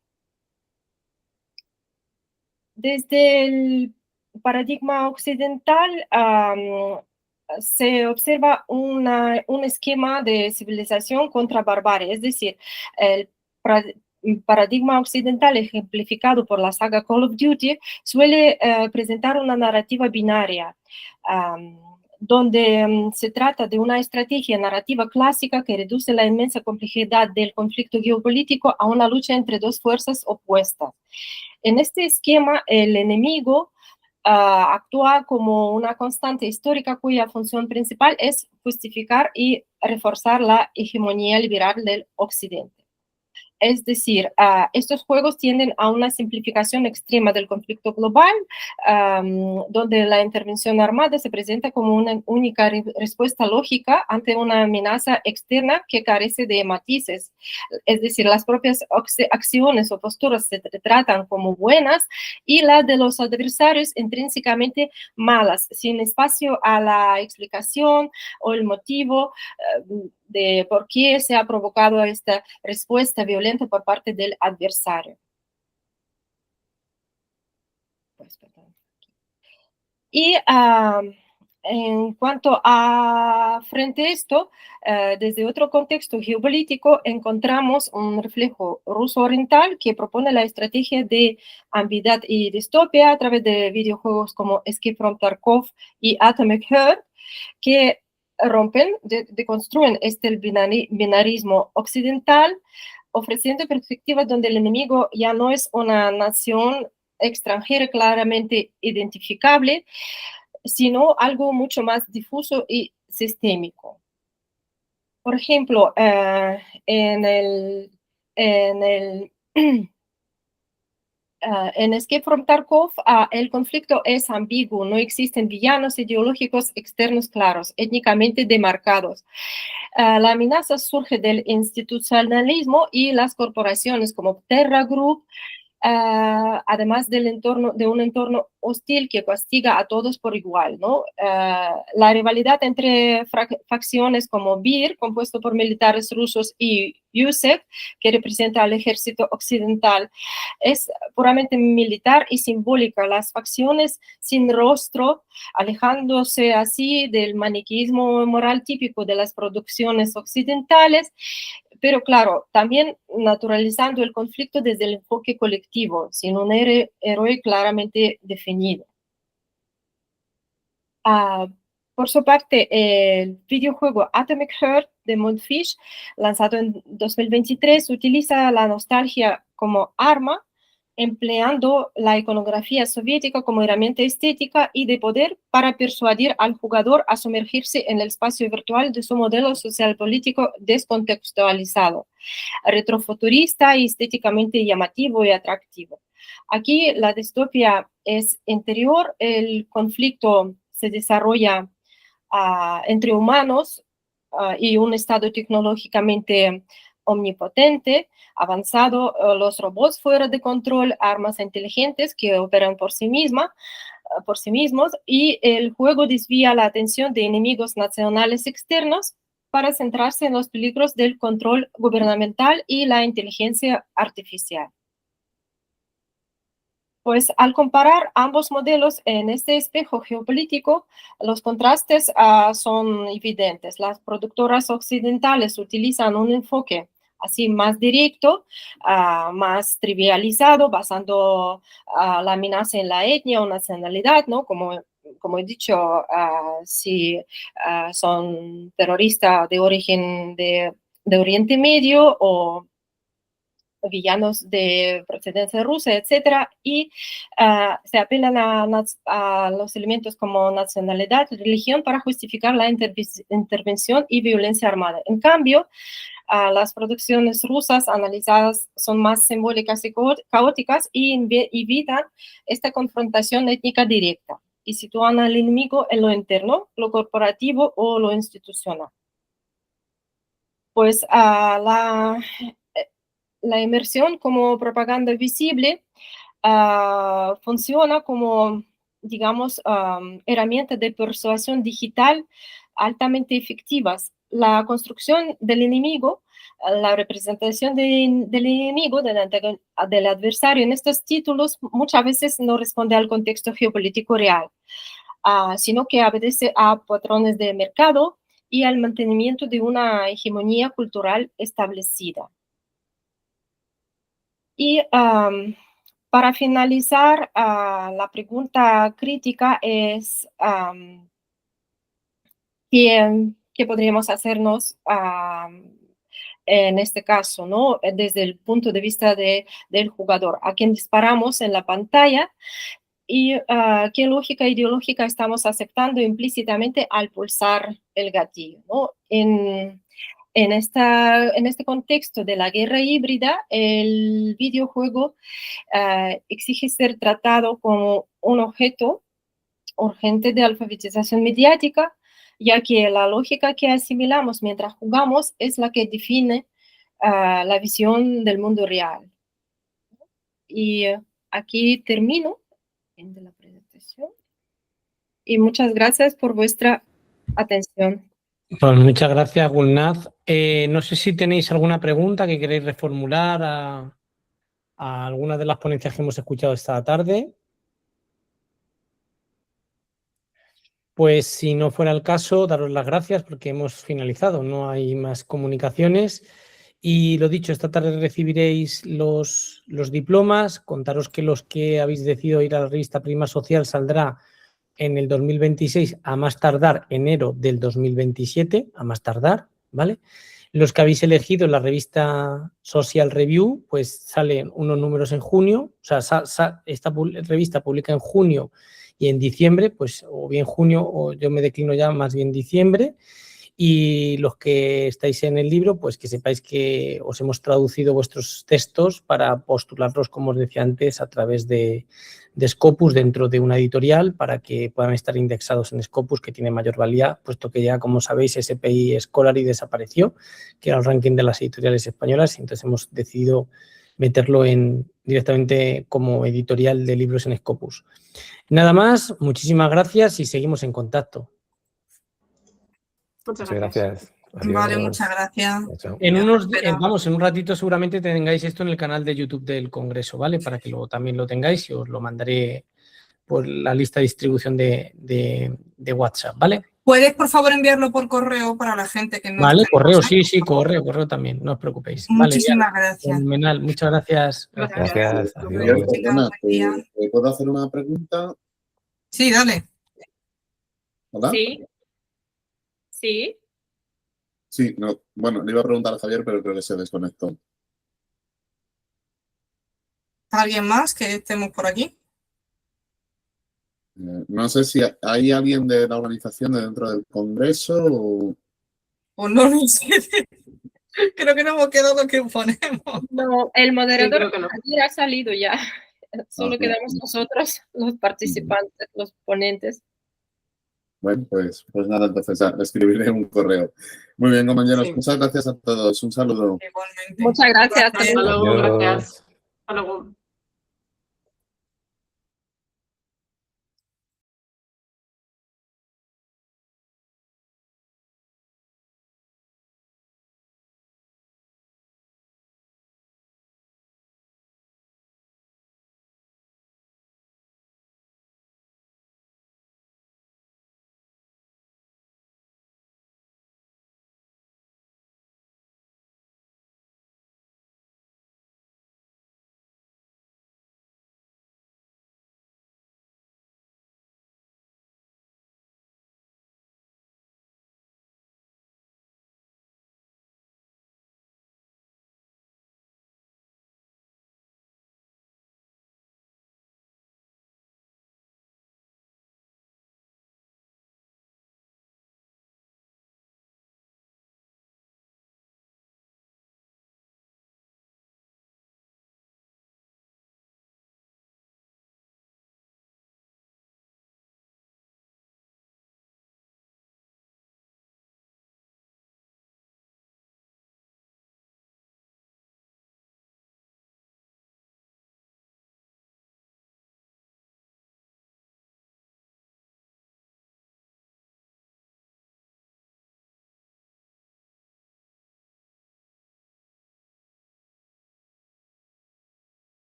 Desde el paradigma occidental se observa un esquema de civilización contra barbarie, es decir, el paradigma occidental ejemplificado por la saga Call of Duty suele presentar una narrativa binaria, donde se trata de una estrategia narrativa clásica que reduce la inmensa complejidad del conflicto geopolítico a una lucha entre dos fuerzas opuestas. En este esquema, el enemigo actúa como una constante histórica cuya función principal es justificar y reforzar la hegemonía liberal del Occidente. Es decir, estos juegos tienden a una simplificación extrema del conflicto global, donde la intervención armada se presenta como una única respuesta lógica ante una amenaza externa que carece de matices. Es decir, las propias acciones o posturas se tratan como buenas y las de los adversarios intrínsecamente malas, sin espacio a la explicación o el motivo de por qué se ha provocado esta respuesta violenta por parte del adversario. Y en cuanto a frente a esto, desde otro contexto geopolítico encontramos un reflejo ruso-oriental que propone la estrategia de ambigüedad y distopia a través de videojuegos como Escape from Tarkov y Atomic Heart, que rompen, deconstruyen este binarismo occidental, ofreciendo perspectivas donde el enemigo ya no es una nación extranjera claramente identificable, sino algo mucho más difuso y sistémico. Por ejemplo, en Escape from Tarkov, el conflicto es ambiguo, no existen villanos ideológicos externos claros, étnicamente demarcados. La amenaza surge del institucionalismo y las corporaciones como Terra Group, además de un entorno hostil que castiga a todos por igual, ¿no? La rivalidad entre facciones como BIR, compuesto por militares rusos, y Yusef, que representa al ejército occidental, es puramente militar y simbólica. Las facciones sin rostro, alejándose así del maniqueísmo moral típico de las producciones occidentales, pero claro, también naturalizando el conflicto desde el enfoque colectivo, sin un héroe claramente definido. Por su parte, el videojuego Atomic Heart de Moonfish, lanzado en 2023, utiliza la nostalgia como arma, empleando la iconografía soviética como herramienta estética y de poder para persuadir al jugador a sumergirse en el espacio virtual de su modelo social político descontextualizado, retrofuturista y estéticamente llamativo y atractivo. Aquí la distopia es interior, el conflicto se desarrolla entre humanos y un estado tecnológicamente omnipotente, avanzado, los robots fuera de control, armas inteligentes que operan por sí mismos, y el juego desvía la atención de enemigos nacionales externos para centrarse en los peligros del control gubernamental y la inteligencia artificial. Pues al comparar ambos modelos en este espejo geopolítico, los contrastes son evidentes. Las productoras occidentales utilizan un enfoque así más directo, más trivializado, basando la amenaza en la etnia o nacionalidad, ¿no? Como he dicho, si son terroristas de origen de Oriente Medio o villanos de procedencia rusa, etcétera, y se apelan a los elementos como nacionalidad, religión para justificar la intervención y violencia armada. En cambio, las producciones rusas analizadas son más simbólicas y caóticas y evitan esta confrontación étnica directa y sitúan al enemigo en lo interno, lo corporativo o lo institucional. Pues la inmersión como propaganda visible funciona como digamos, herramientas de persuasión digital altamente efectivas. La construcción del enemigo, la representación del enemigo, del adversario en estos títulos muchas veces no responde al contexto geopolítico real, sino que obedece a patrones de mercado y al mantenimiento de una hegemonía cultural establecida. Y para finalizar, la pregunta crítica es ¿qué podríamos hacernos en este caso, ¿no? Desde el punto de vista del jugador, a quien disparamos en la pantalla y qué lógica ideológica estamos aceptando implícitamente al pulsar el gatillo, ¿no? En este contexto de la guerra híbrida, el videojuego exige ser tratado como un objeto urgente de alfabetización mediática, ya que la lógica que asimilamos mientras jugamos es la que define la visión del mundo real. Y aquí termino de la presentación. Y muchas gracias por vuestra atención. Pues muchas gracias, Gulnaz. No sé si tenéis alguna pregunta que queréis reformular a alguna de las ponencias que hemos escuchado esta tarde. Pues si no fuera el caso, daros las gracias porque hemos finalizado, no hay más comunicaciones. Y lo dicho, esta tarde recibiréis los diplomas. Contaros que los que habéis decidido ir a la revista Prima Social saldrá en el 2026, a más tardar enero del 2027, a más tardar, ¿vale? Los que habéis elegido la revista Social Review, pues salen unos números en junio, o sea, esta revista publica en junio y en diciembre, pues o bien junio o yo me declino ya más bien diciembre. Y los que estáis en el libro, pues que sepáis que os hemos traducido vuestros textos para postularlos, como os decía antes, a través de Scopus dentro de una editorial para que puedan estar indexados en Scopus, que tiene mayor valía, puesto que ya, como sabéis, SPI Scholarly desapareció, que era el ranking de las editoriales españolas, y entonces hemos decidido meterlo directamente como editorial de libros en Scopus. Nada más, muchísimas gracias y seguimos en contacto. Muchas Muchas gracias. gracias. Vale, Adiós. muchas gracias. Chao. En un ratito seguramente tengáis esto en el canal de YouTube del Congreso, ¿vale? Para que también lo tengáis y os lo mandaré por la lista de distribución de WhatsApp, ¿vale? ¿Puedes, por favor, enviarlo por correo para la gente que no Vale, esté en correo, casa? sí, correo también, no os preocupéis. Muchísimas Vale, gracias. fenomenal, muchas gracias. Gracias. Adiós. Adiós. Perdona, ¿puedo hacer una pregunta? Sí, dale. ¿Hola? Sí. Sí, no, bueno, le iba a preguntar a Javier, pero creo que se desconectó. ¿Alguien más que estemos por aquí? No sé si hay alguien de la organización de dentro del Congreso o... O no lo sé. Creo que no hemos quedado lo que ponemos. No, el moderador creo que no. Javier ha salido ya. Solo quedamos nosotros, los participantes, los ponentes. Bueno, pues nada, entonces escribiré un correo. Muy bien, compañeros, Sí. muchas gracias a todos. Un saludo. Igualmente. Muchas gracias. Gracias. Hasta luego, Adiós. gracias. Hasta luego.